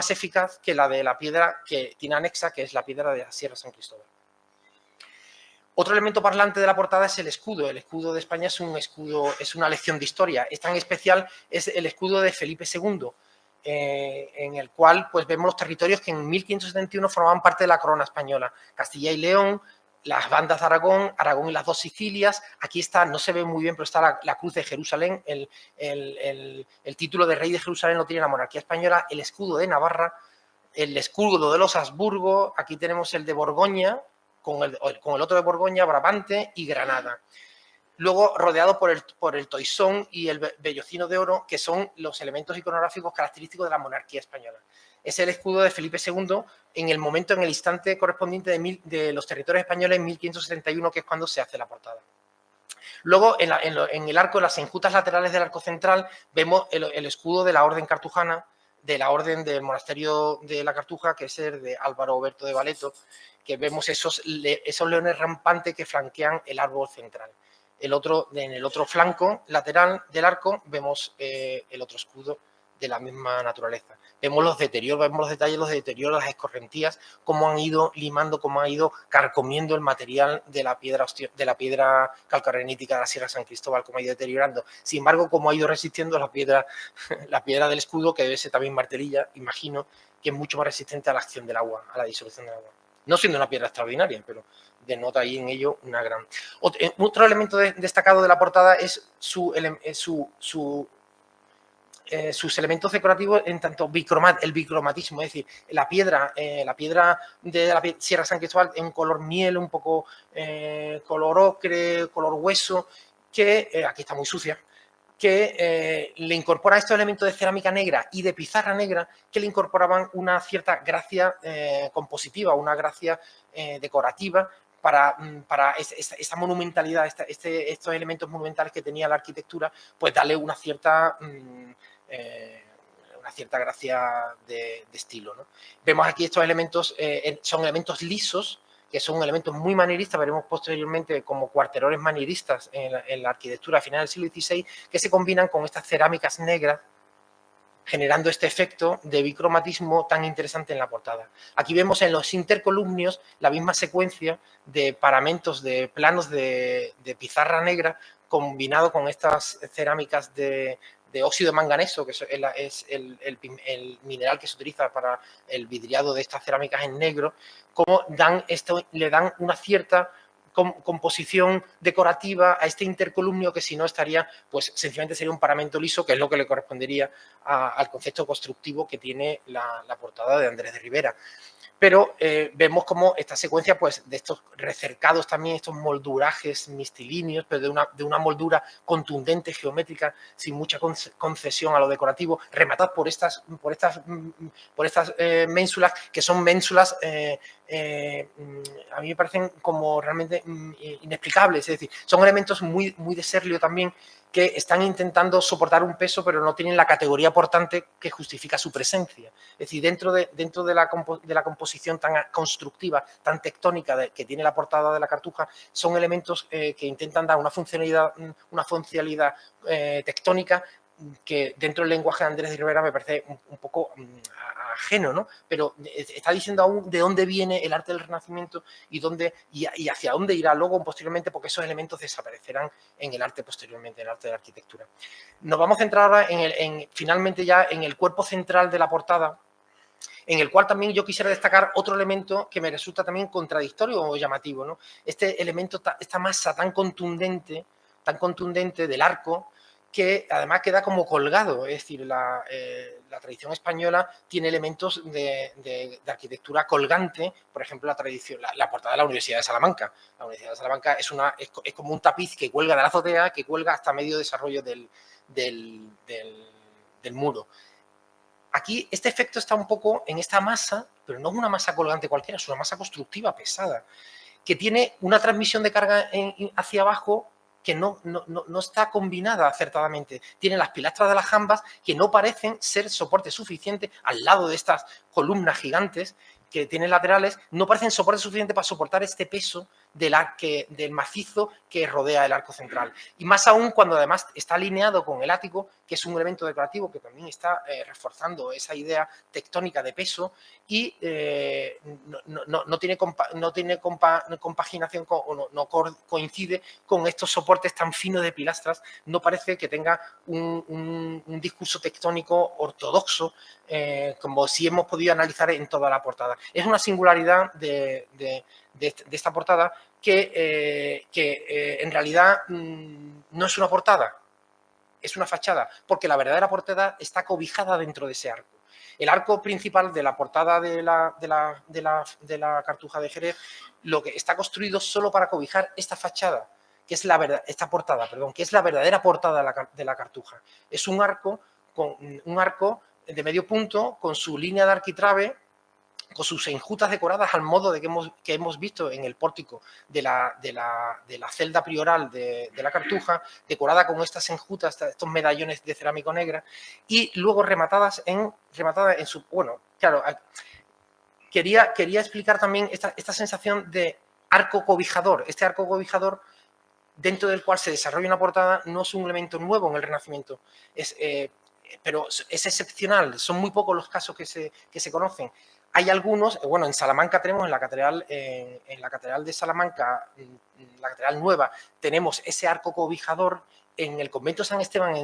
eficaz que la de la piedra que tiene anexa, que es la piedra de la Sierra San Cristóbal. Otro elemento parlante de la portada es el escudo. El escudo de España es una lección de historia. Es tan especial, es el escudo de Felipe II, en el cual pues, vemos los territorios que en 1571 formaban parte de la corona española. Castilla y León, las bandas de Aragón, Aragón y las dos Sicilias. Aquí está, no se ve muy bien, pero está la cruz de Jerusalén, el título de rey de Jerusalén lo tiene la monarquía española, el escudo de Navarra, el escudo de los Habsburgo, aquí tenemos el de Borgoña, con el otro de Borgoña, Brabante y Granada. Luego rodeado por el toisón y el vellocino de oro, que son los elementos iconográficos característicos de la monarquía española. Es el escudo de Felipe II en el instante correspondiente de los territorios españoles en 1571, que es cuando se hace la portada. Luego, en el arco, en las enjutas laterales del arco central, vemos el escudo de la Orden Cartujana, de la Orden del Monasterio de la Cartuja, que es el de Álvaro Oberto de Valeto, que vemos esos leones rampantes que flanquean el árbol central. En el otro flanco lateral del arco vemos el otro escudo de la misma naturaleza. Vemos los deterioros, vemos los detalles, los deterioros, las escorrentías, cómo han ido limando, cómo han ido carcomiendo el material de la piedra calcoarenítica de la Sierra San Cristóbal, cómo ha ido deteriorando. Sin embargo, cómo ha ido resistiendo la piedra del escudo, que debe ser también martelilla, imagino, que es mucho más resistente a la acción del agua, a la disolución del agua. No siendo una piedra extraordinaria, pero denota ahí en ello una gran... Otro elemento destacado de la portada es sus elementos decorativos, en tanto el bicromatismo, es decir, la piedra de la Sierra San Cristóbal es un color miel, un poco color ocre, color hueso, que aquí está muy sucia, que le incorpora estos elementos de cerámica negra y de pizarra negra que le incorporaban una cierta gracia compositiva, una gracia decorativa para esta monumentalidad, estos elementos monumentales que tenía la arquitectura, pues darle una cierta gracia de estilo, ¿no? Vemos aquí estos elementos, son elementos lisos, que son elementos muy manieristas, veremos posteriormente como cuarterones manieristas en la arquitectura a finales del siglo XVI, que se combinan con estas cerámicas negras, generando este efecto de bicromatismo tan interesante en la portada. Aquí vemos en los intercolumnios la misma secuencia de paramentos, de planos de pizarra negra, combinado con estas cerámicas de óxido de manganeso, que es el mineral que se utiliza para el vidriado de estas cerámicas en negro, como le dan una cierta composición decorativa a este intercolumnio que si no estaría, pues sencillamente sería un paramento liso, que es lo que le correspondería al concepto constructivo que tiene la portada de Andrés de Ribera. pero vemos como esta secuencia pues, de estos recercados también, estos moldurajes mistilíneos, pero de una moldura contundente, geométrica, sin mucha concesión a lo decorativo, rematadas por estas ménsulas, que son ménsulas, a mí me parecen como realmente inexplicables, es decir, son elementos muy de Serlio también, que están intentando soportar un peso, pero no tienen la categoría portante que justifica su presencia. Es decir, dentro de la composición tan constructiva, tan tectónica que tiene la portada de la Cartuja, son elementos que intentan dar una funcionalidad tectónica que dentro del lenguaje de Andrés de Rivera me parece un poco ajeno, ¿no? Pero está diciendo aún de dónde viene el arte del Renacimiento y hacia dónde irá luego posteriormente, porque esos elementos desaparecerán en el arte posteriormente, en el arte de la arquitectura. Nos vamos a centrar ahora finalmente ya en el cuerpo central de la portada, en el cual también yo quisiera destacar otro elemento que me resulta también contradictorio o llamativo, ¿no? Este elemento, esta masa tan contundente del arco, que además queda como colgado, es decir, la tradición española tiene elementos de arquitectura colgante, por ejemplo, la portada de la Universidad de Salamanca. La Universidad de Salamanca es como un tapiz que cuelga de la azotea, que cuelga hasta medio desarrollo del muro. Aquí este efecto está un poco en esta masa, pero no es una masa colgante cualquiera, es una masa constructiva pesada, que tiene una transmisión de carga hacia abajo que no está combinada acertadamente. Tiene las pilastras de las jambas que no parecen ser soporte suficiente al lado de estas columnas gigantes que tienen laterales, no parecen soporte suficiente para soportar este peso del macizo que rodea el arco central. Y más aún cuando además está alineado con el ático, que es un elemento decorativo que también está reforzando esa idea tectónica de peso y no tiene compaginación o no coincide con estos soportes tan finos de pilastras, no parece que tenga un discurso tectónico ortodoxo, como si hemos podido analizar en toda la portada. Es una singularidad de esta portada que en realidad no es una portada, es una fachada, porque la verdadera portada está cobijada dentro de ese arco. El arco principal de la portada de la Cartuja de Jerez lo que está construido solo para cobijar esta fachada, que es esta portada, que es la verdadera portada de la Cartuja. Es un arco de medio punto con su línea de arquitrabe, con sus enjutas decoradas al modo que hemos visto en el pórtico de la celda prioral de la Cartuja, decorada con estas enjutas, estos medallones de cerámica negra, y luego rematadas en su... Bueno, claro, quería explicar también esta sensación de arco cobijador. Este arco cobijador, dentro del cual se desarrolla una portada, no es un elemento nuevo en el Renacimiento, pero es excepcional, son muy pocos los casos que se conocen. Hay algunos, bueno, en Salamanca tenemos, en la catedral de Salamanca, la catedral nueva, tenemos ese arco cobijador. En el convento San Esteban,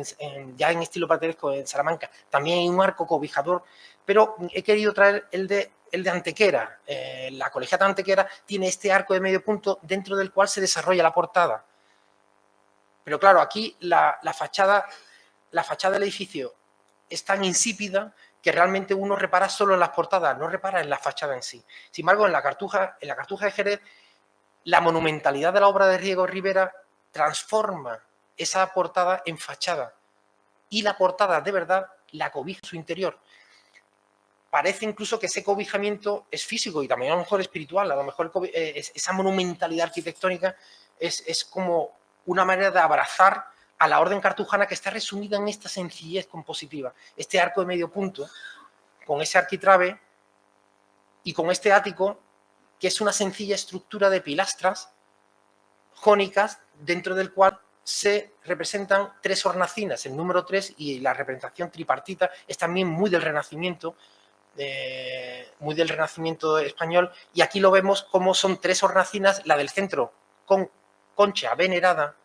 ya en estilo plateresco en Salamanca, también hay un arco cobijador, pero he querido traer el de Antequera. La colegiata de Antequera tiene este arco de medio punto dentro del cual se desarrolla la portada. Pero claro, aquí la fachada del edificio es tan insípida que realmente uno repara solo en las portadas, no repara en la fachada en sí. Sin embargo, en la Cartuja de Jerez, la monumentalidad de la obra de Riego Rivera transforma esa portada en fachada. Y la portada, de verdad, la cobija en su interior. Parece incluso que ese cobijamiento es físico y también a lo mejor espiritual. A lo mejor esa monumentalidad arquitectónica es como una manera de abrazar a la orden cartujana, que está resumida en esta sencillez compositiva. Este arco de medio punto, con ese arquitrabe y con este ático, que es una sencilla estructura de pilastras jónicas, dentro del cual se representan 3 hornacinas, el número 3, y la representación tripartita es también muy del Renacimiento español, y aquí lo vemos como son 3 hornacinas, la del centro con concha venerada,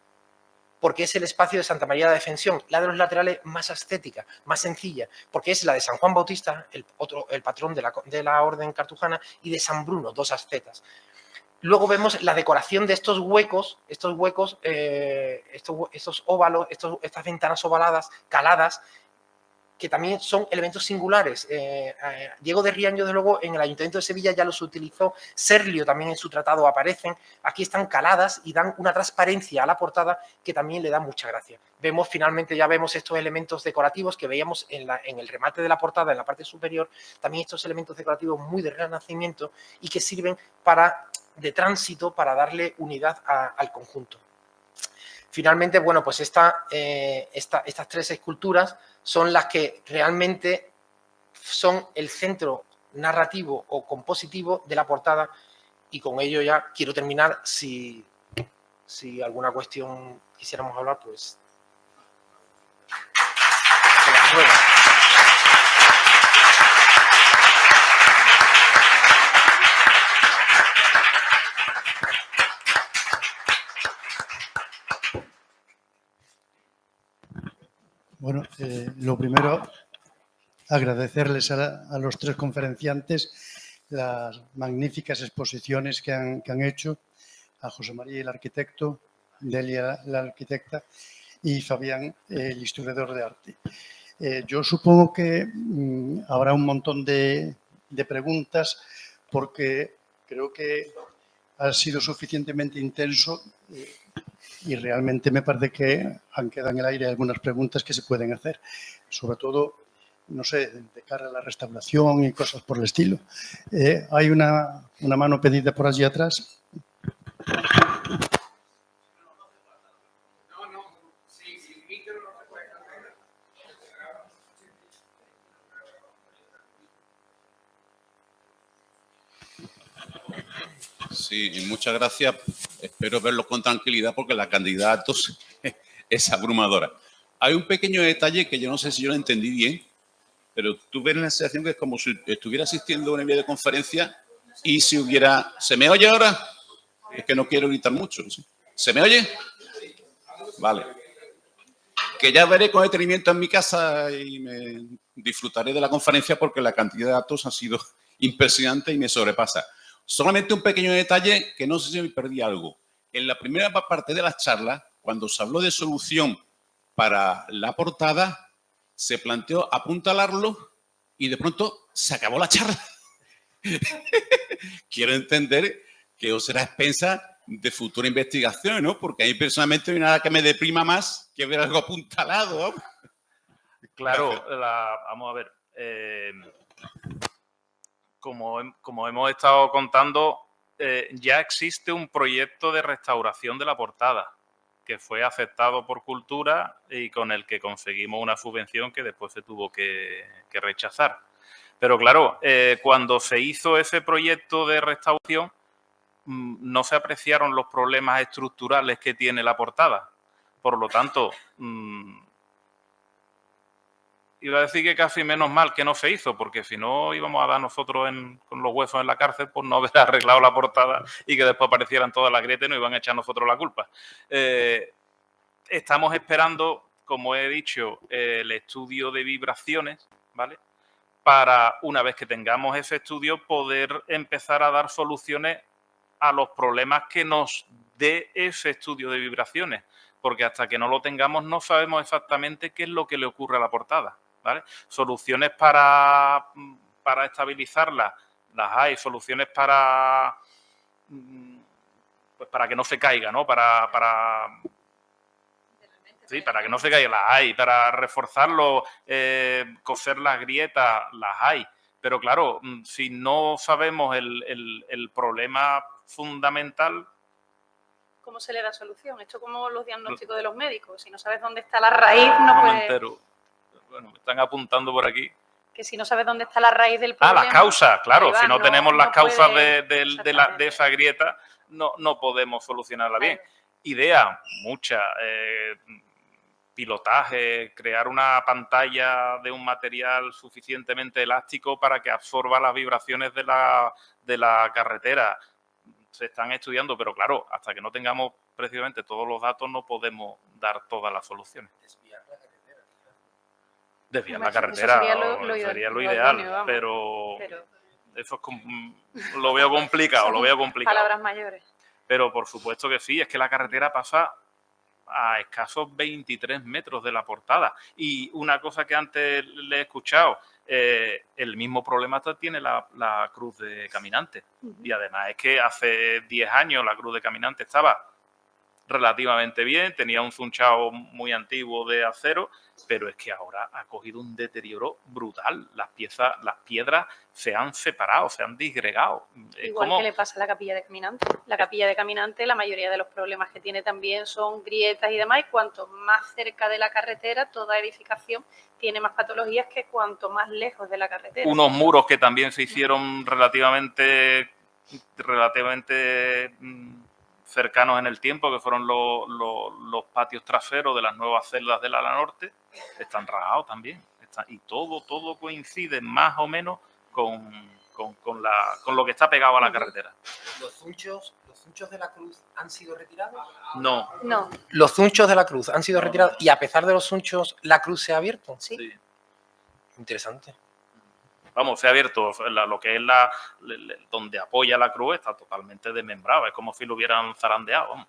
porque es el espacio de Santa María de la Defensión, la de los laterales más ascética, más sencilla, porque es la de San Juan Bautista, el patrón de la orden cartujana, y de San Bruno, 2 ascetas. Luego vemos la decoración de estos huecos, estos óvalos, estas ventanas ovaladas, caladas, que también son elementos singulares. Diego de Riaño, desde luego, en el Ayuntamiento de Sevilla ya los utilizó, Serlio también en su tratado aparecen, aquí están caladas y dan una transparencia a la portada que también le da mucha gracia. Vemos, finalmente, ya vemos estos elementos decorativos que veíamos en el remate de la portada, en la parte superior, también estos elementos decorativos muy de Renacimiento y que sirven de tránsito para darle unidad al conjunto. Finalmente, bueno, pues estas 3 esculturas son las que realmente son el centro narrativo o compositivo de la portada, y con ello ya quiero terminar. Si alguna cuestión quisiéramos hablar, pues se las ruego. Bueno, lo primero, agradecerles a los 3 conferenciantes las magníficas exposiciones que han hecho, a José María, el arquitecto, Delia, la arquitecta, y Fabián, el historiador de arte. Yo supongo que habrá un montón de preguntas, porque creo que ha sido suficientemente intenso y realmente me parece que han quedado en el aire algunas preguntas que se pueden hacer, sobre todo, no sé, de cara a la restauración y cosas por el estilo. Hay una mano pedida por allí atrás. Sí, y muchas gracias. Espero verlos con tranquilidad porque la cantidad es abrumadora. Hay un pequeño detalle que yo no sé si yo lo entendí bien, pero tuve la sensación que es como si estuviera asistiendo a una videoconferencia y si hubiera... ¿Se me oye ahora? Es que no quiero gritar mucho. ¿Se me oye? Vale. Que ya veré con detenimiento en mi casa y me disfrutaré de la conferencia porque la cantidad de datos ha sido impresionante y me sobrepasa. Solamente un pequeño detalle que no sé si me perdí algo. En la primera parte de la charla, cuando se habló de solución para la portada, se planteó apuntalarlo y de pronto se acabó la charla. Quiero entender que os será expensa de futura investigación, ¿no? Porque a mí personalmente no hay nada que me deprima más que ver algo apuntalado, ¿no? Claro, vamos a ver. Como hemos estado contando, ya existe un proyecto de restauración de la portada que fue aceptado por Cultura y con el que conseguimos una subvención que después se tuvo que rechazar. Pero claro, cuando se hizo ese proyecto de restauración, no se apreciaron los problemas estructurales que tiene la portada. Por lo tanto, iba a decir que casi menos mal que no se hizo, porque si no íbamos a dar nosotros con los huesos en la cárcel por no haber arreglado la portada y que después aparecieran todas las grietas y nos iban a echar nosotros la culpa. Estamos esperando, como he dicho, el estudio de vibraciones, ¿vale? Para, una vez que tengamos ese estudio, poder empezar a dar soluciones a los problemas que nos dé ese estudio de vibraciones, porque hasta que no lo tengamos no sabemos exactamente qué es lo que le ocurre a la portada, ¿vale? Soluciones para estabilizarla las hay, soluciones para que no se caiga, ¿no? Sí, para que no se caiga las hay, para reforzarlo, coser las grietas las hay. Pero claro, si no sabemos el problema fundamental... ¿Cómo se le da solución? Esto como los diagnósticos de los médicos. Si no sabes dónde está la raíz, no puedes... Bueno, me están apuntando por aquí. Que si no sabes dónde está la raíz del problema... las causas, claro. Si no tenemos las causas de esa grieta, no podemos solucionarla bien. Idea, mucha. Pilotaje, crear una pantalla de un material suficientemente elástico para que absorba las vibraciones de la carretera. Se están estudiando, pero claro, hasta que no tengamos precisamente todos los datos no podemos dar todas las soluciones. Desviar la carretera sería lo ideal, pero eso es lo veo complicado, Palabras mayores. Pero por supuesto que sí, es que la carretera pasa a escasos 23 metros de la portada. Y una cosa que antes le he escuchado, el mismo problema tiene la cruz de caminante. Y además es que hace 10 años la cruz de caminante estaba relativamente bien, tenía un zunchao muy antiguo de acero, pero es que ahora ha cogido un deterioro brutal. Las piedras se han separado, se han disgregado. Igual que le pasa a la capilla de caminante. La capilla de caminante, la mayoría de los problemas que tiene también son grietas y demás, y cuanto más cerca de la carretera, toda edificación tiene más patologías que cuanto más lejos de la carretera. Unos muros que también se hicieron relativamente cercanos en el tiempo, que fueron los patios traseros de las nuevas celdas del ala norte, están rajados también. Y todo coincide más o menos con lo que está pegado a la carretera. ¿Los zunchos de la cruz han sido retirados? No. Los zunchos de la cruz han sido retirados y a pesar de los zunchos, ¿la cruz se ha abierto? Sí. Interesante. Vamos, se ha abierto lo que es donde apoya la cruz, está totalmente desmembrado. Es como si lo hubieran zarandeado. Vamos.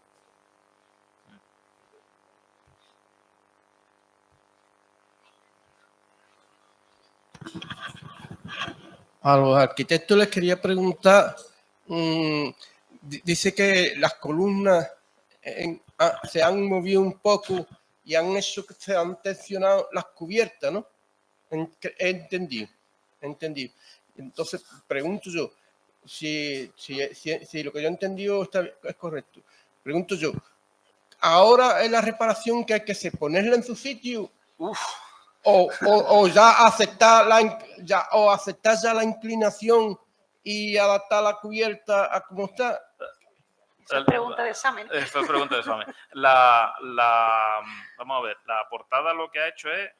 A los arquitectos les quería preguntar, dice que las columnas se han movido un poco y han hecho que se han tensionado las cubiertas, ¿no? He entendido. Entonces, pregunto yo, si lo que yo he entendido es correcto. Pregunto yo, ahora es la reparación que hay que hacer, ponerla en su sitio, o ya aceptar ya la inclinación y adaptar la cubierta a cómo está. Esa es pregunta de examen. Esa es pregunta de examen. Vamos a ver, la portada lo que ha hecho es,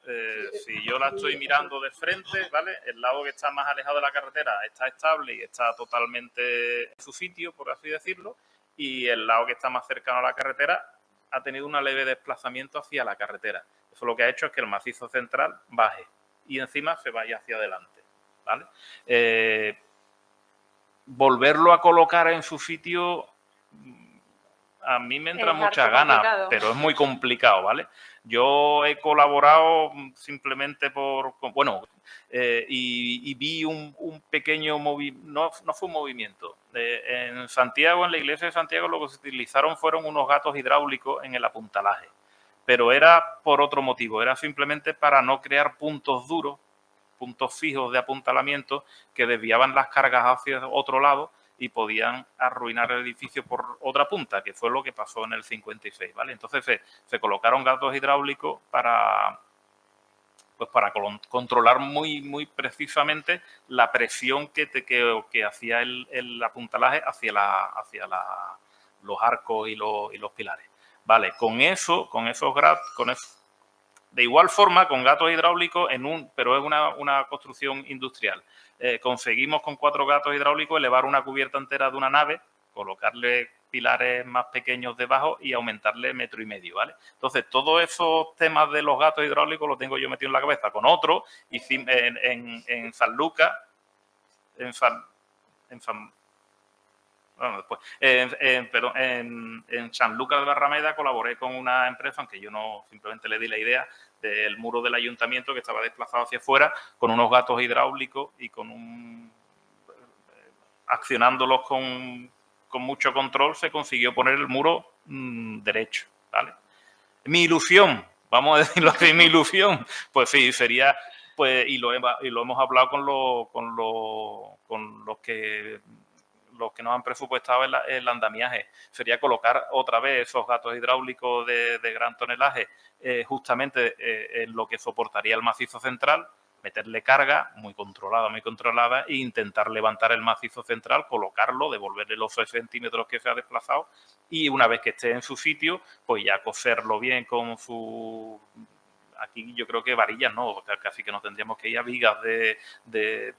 si yo la estoy mirando de frente, ¿vale? El lado que está más alejado de la carretera está estable y está totalmente en su sitio, por así decirlo, y el lado que está más cercano a la carretera ha tenido un leve desplazamiento hacia la carretera. Eso lo que ha hecho es que el macizo central baje y encima se vaya hacia adelante, ¿vale? Volverlo a colocar en su sitio, a mí me entra muchas ganas, pero es muy complicado, ¿vale? Yo he colaborado simplemente y vi un pequeño movimiento, no fue un movimiento. En Santiago, en la iglesia de Santiago, lo que se utilizaron fueron unos gatos hidráulicos en el apuntalaje, pero era por otro motivo, era simplemente para no crear puntos duros, puntos fijos de apuntalamiento que desviaban las cargas hacia otro lado y podían arruinar el edificio por otra punta, que fue lo que pasó en el 56, ¿vale? Entonces se colocaron gatos hidráulicos para controlar muy precisamente la presión que hacía el apuntalaje hacia los arcos y los pilares, ¿vale? De igual forma, con gatos hidráulicos, pero es una construcción industrial. Conseguimos con 4 gatos hidráulicos elevar una cubierta entera de una nave, colocarle pilares más pequeños debajo y aumentarle 1,5 metros, ¿vale? Entonces, todos esos temas de los gatos hidráulicos los tengo yo metido en la cabeza. Con otro, en San Lucas, en San Lucas de Barrameda colaboré con una empresa, aunque yo no, simplemente le di la idea del muro del ayuntamiento que estaba desplazado hacia afuera, con unos gatos hidráulicos y accionándolos con mucho control, se consiguió poner el muro derecho, ¿vale? Mi ilusión, vamos a decirlo así, mi ilusión, pues sí, sería, pues, y lo hemos hablado con los que nos han presupuestado el andamiaje, sería colocar otra vez esos gatos hidráulicos de gran tonelaje justamente en lo que soportaría el macizo central, meterle carga muy controlada e intentar levantar el macizo central, colocarlo, devolverle los 6 centímetros que se ha desplazado y una vez que esté en su sitio, pues ya coserlo bien con su... Aquí yo creo que varillas no, o sea, casi que no tendríamos que ir a vigas de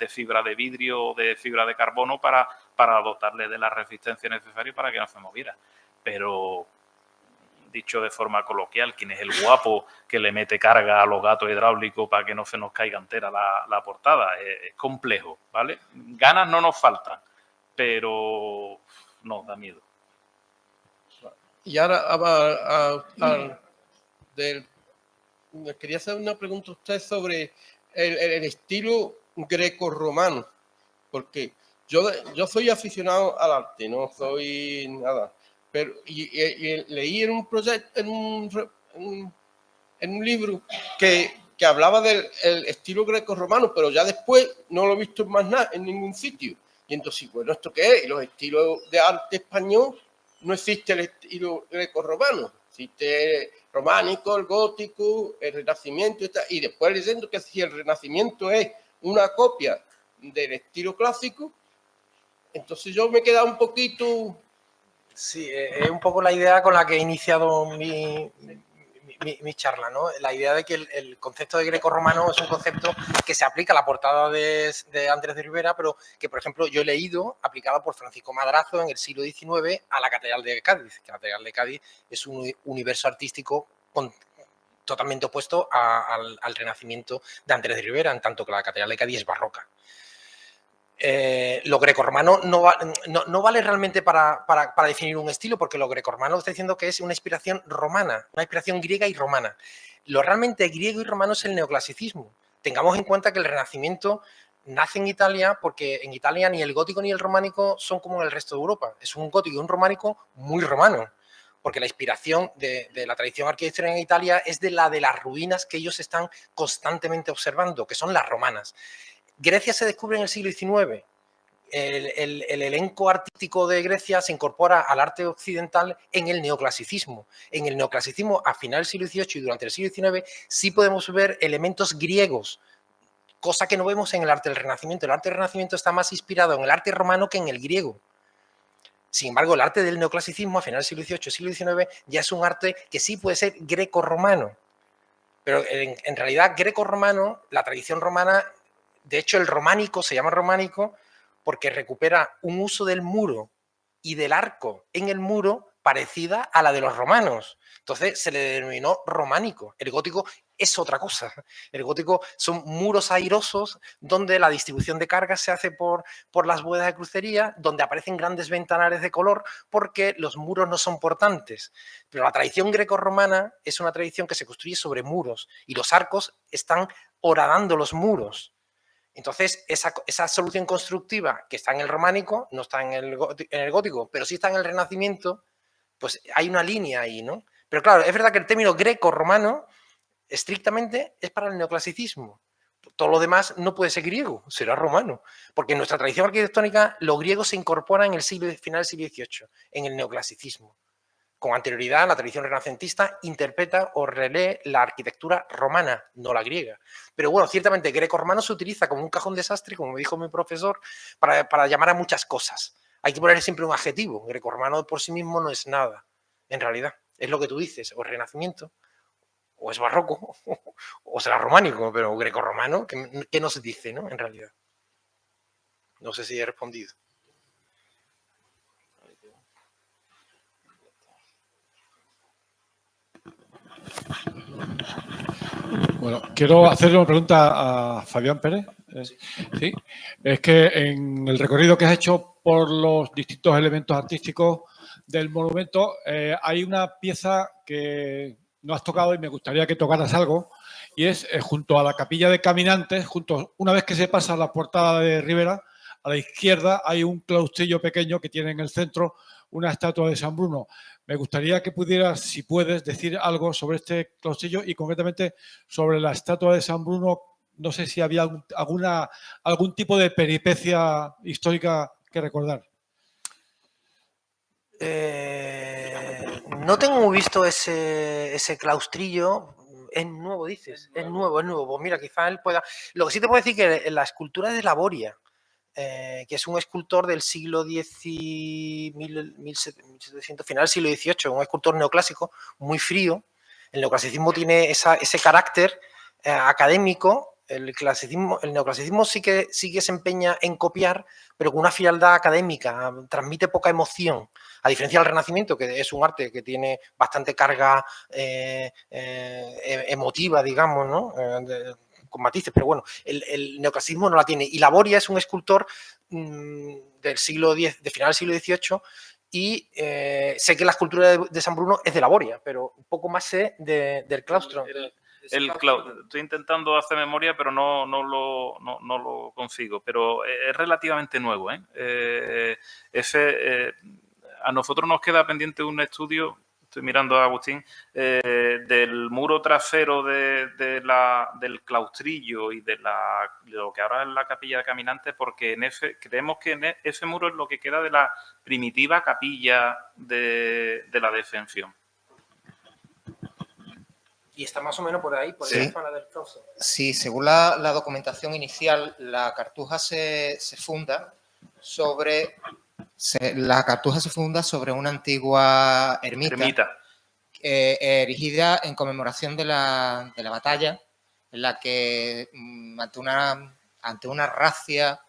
fibra de vidrio o de fibra de carbono para dotarle de la resistencia necesaria para que no se moviera. Pero, dicho de forma coloquial, ¿quién es el guapo que le mete carga a los gatos hidráulicos para que no se nos caiga entera la portada? Es complejo, ¿vale? Ganas no nos faltan, pero nos da miedo. Y ahora me quería hacer una pregunta a usted sobre el estilo grecorromano, porque yo soy aficionado al arte, no soy nada, pero y leí en un proyecto, en un libro que hablaba del estilo grecorromano, pero ya después no lo he visto más nada en ningún sitio. Y entonces, bueno, ¿esto qué es? Y los estilos de arte español, no existe el estilo grecorromano, existe el románico, el gótico, el renacimiento, y después leyendo que si el renacimiento es una copia del estilo clásico, entonces yo me he quedado un poquito... Sí, es un poco la idea con la que he iniciado mi charla, ¿no? La idea de que el concepto de grecorromano es un concepto que se aplica a la portada de Andrés de Ribera, pero que, por ejemplo, yo he leído aplicada por Francisco Madrazo en el siglo XIX a la Catedral de Cádiz, que la Catedral de Cádiz es un universo artístico totalmente opuesto al Renacimiento de Andrés de Ribera, en tanto que la Catedral de Cádiz es barroca. Lo grecorromano no vale realmente para definir un estilo, porque lo grecorromano está diciendo que es una inspiración romana, una inspiración griega y romana. Lo realmente griego y romano es el neoclasicismo. Tengamos en cuenta que el Renacimiento nace en Italia, porque en Italia ni el gótico ni el románico son como en el resto de Europa. Es un gótico y un románico muy romano, porque la inspiración de la tradición arquitectónica en Italia es de las ruinas que ellos están constantemente observando, que son las romanas. Grecia se descubre en el siglo XIX. El elenco artístico de Grecia se incorpora al arte occidental en el neoclasicismo. En el neoclasicismo, a final del siglo XVIII y durante el siglo XIX, sí podemos ver elementos griegos, cosa que no vemos en el arte del Renacimiento. El arte del Renacimiento está más inspirado en el arte romano que en el griego. Sin embargo, el arte del neoclasicismo, a final del siglo XVIII y siglo XIX, ya es un arte que sí puede ser greco-romano. Pero en realidad, greco-romano, la tradición romana... De hecho, el románico se llama románico porque recupera un uso del muro y del arco en el muro parecida a la de los romanos. Entonces se le denominó románico. El gótico es otra cosa. El gótico son muros airosos donde la distribución de cargas se hace por las bóvedas de crucería, donde aparecen grandes ventanales de color porque los muros no son portantes. Pero la tradición grecorromana es una tradición que se construye sobre muros y los arcos están horadando los muros. Entonces, esa solución constructiva que está en el románico, no está en el gótico, pero sí está en el Renacimiento, pues hay una línea ahí, ¿no? Pero claro, es verdad que el término greco-romano estrictamente es para el neoclasicismo. Todo lo demás no puede ser griego, será romano. Porque en nuestra tradición arquitectónica, lo griego se incorpora en el final del siglo XVIII, en el neoclasicismo. Con anterioridad, la tradición renacentista interpreta o relee la arquitectura romana, no la griega. Pero bueno, ciertamente greco-romano se utiliza como un cajón desastre, como me dijo mi profesor, para llamar a muchas cosas. Hay que poner siempre un adjetivo. Greco-romano por sí mismo no es nada, en realidad. Es lo que tú dices, o renacimiento, o es barroco, o será románico, pero greco-romano, ¿qué nos dice, no? En realidad. No sé si he respondido. Bueno, quiero hacerle una pregunta a Fabián Pérez. Sí, es que en el recorrido que has hecho por los distintos elementos artísticos del monumento hay una pieza que no has tocado y me gustaría que tocaras algo, y es junto a la capilla de caminantes, una vez que se pasa la portada de Ribera, a la izquierda hay un claustrillo pequeño que tiene en el centro una estatua de San Bruno. Me gustaría que pudieras, si puedes, decir algo sobre este claustrillo y concretamente sobre la estatua de San Bruno. No sé si había algún tipo de peripecia histórica que recordar. No tengo visto ese claustrillo. Es nuevo, dices. Es nuevo. Pues mira, quizá él pueda... Lo que sí te puedo decir que la escultura es de Laboria, que es un escultor del siglo XVII, final del siglo XVIII, un escultor neoclásico muy frío. El neoclasicismo tiene ese carácter académico. El neoclasicismo sí que se empeña en copiar, pero con una frialdad académica, transmite poca emoción, a diferencia del Renacimiento, que es un arte que tiene bastante carga emotiva, digamos, ¿no? Con matices, pero bueno, el neoclasicismo no la tiene. Y Laboria es un escultor del siglo X, de final del siglo XVIII, Y sé que la escultura de San Bruno es de la Boria, pero un poco más sé del claustro. Estoy intentando hacer memoria, pero no lo consigo. Pero es relativamente nuevo, ¿eh? A nosotros nos queda pendiente un estudio, estoy mirando a Agustín, del muro trasero del claustrillo y de lo que ahora es la capilla de caminantes, porque creemos que ese muro es lo que queda de la primitiva capilla de la Defensión. Y está más o menos por ahí, por Sí. esa zona del claustro. Sí, según la documentación inicial, la cartuja se funda sobre una antigua ermita. Erigida en conmemoración de la batalla, en la que ante una racia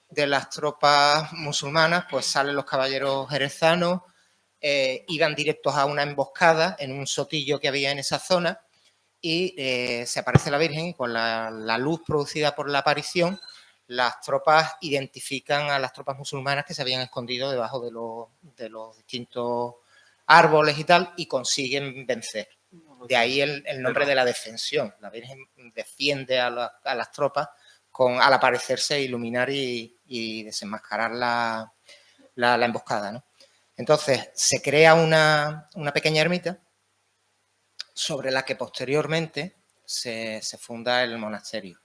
de las tropas musulmanas, pues salen los caballeros jerezanos, iban directos a una emboscada en un sotillo que había en esa zona, y se aparece la Virgen, y con la luz producida por la aparición, las tropas identifican a las tropas musulmanas que se habían escondido debajo de los distintos árboles y tal, y consiguen vencer. De ahí el nombre de la Defensión. La Virgen defiende a las tropas al aparecerse, iluminar y desenmascarar la emboscada, ¿no? Entonces, se crea una pequeña ermita sobre la que posteriormente se funda el monasterio.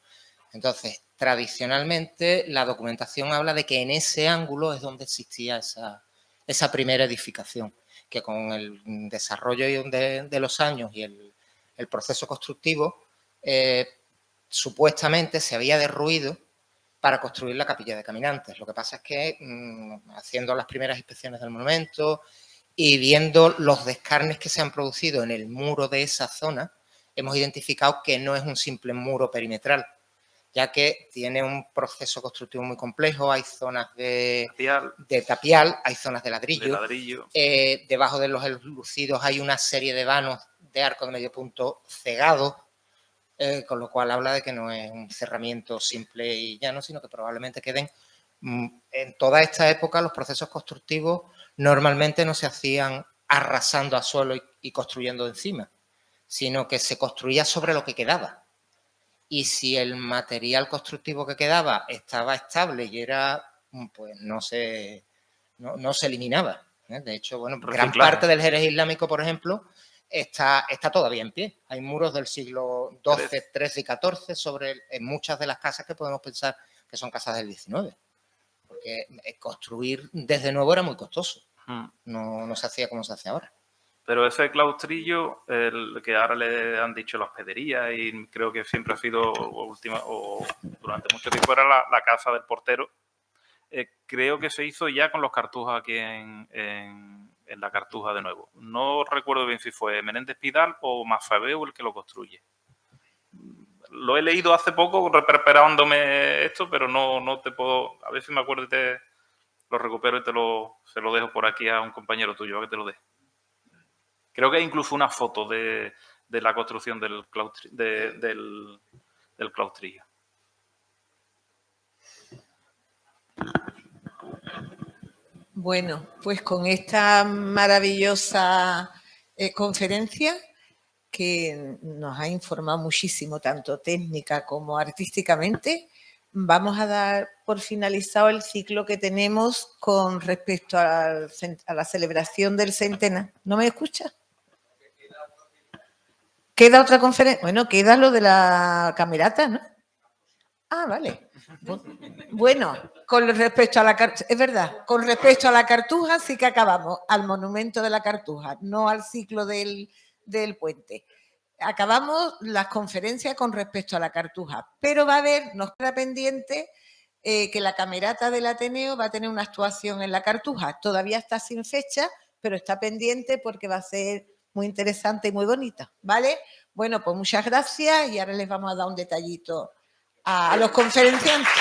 Entonces, tradicionalmente, la documentación habla de que en ese ángulo es donde existía esa primera edificación, que con el desarrollo de los años y el proceso constructivo, supuestamente se había derruido para construir la capilla de caminantes. Lo que pasa es que, haciendo las primeras inspecciones del monumento y viendo los descarnes que se han producido en el muro de esa zona, hemos identificado que no es un simple muro perimetral, ya que tiene un proceso constructivo muy complejo. Hay zonas de tapial, hay zonas de ladrillo. Debajo de los enlucidos hay una serie de vanos de arco de medio punto cegados, con lo cual habla de que no es un cerramiento simple y llano, sino que probablemente queden... En toda esta época los procesos constructivos normalmente no se hacían arrasando a suelo y construyendo encima, sino que se construía sobre lo que quedaba. Y si el material constructivo que quedaba estaba estable y era, pues no se eliminaba, ¿eh? De hecho, bueno, gran parte del Jerez islámico, por ejemplo, está todavía en pie. Hay muros del siglo XII, XIII y XIV en muchas de las casas que podemos pensar que son casas del XIX. Porque construir desde nuevo era muy costoso. No se hacía como se hace ahora. Pero ese claustrillo, el que ahora le han dicho la hospedería, y creo que siempre ha sido durante mucho tiempo era la casa del portero, creo que se hizo ya con los cartujas aquí en la Cartuja de nuevo. No recuerdo bien si fue Menéndez Pidal o Masfabeu el que lo construye. Lo he leído hace poco preparándome esto, pero no te puedo... A ver si me acuerdo y te lo recupero y se lo dejo por aquí a un compañero tuyo, a que te lo dé. Creo que hay incluso una foto de la construcción del claustrillo. Bueno, pues con esta maravillosa conferencia que nos ha informado muchísimo, tanto técnica como artísticamente, vamos a dar por finalizado el ciclo que tenemos con respecto a la celebración del centenario. ¿No me escucha? ¿Queda otra conferencia? Bueno, queda lo de la camerata, ¿no? Ah, vale. Bueno, con respecto a la cartuja, es verdad, con respecto a la cartuja sí que acabamos, al monumento de la cartuja, no al ciclo del puente. Acabamos las conferencias con respecto a la cartuja, pero nos queda pendiente que la camerata del Ateneo va a tener una actuación en la cartuja. Todavía está sin fecha, pero está pendiente porque va a ser muy interesante y muy bonita, ¿vale? Bueno, pues muchas gracias y ahora les vamos a dar un detallito a los conferenciantes.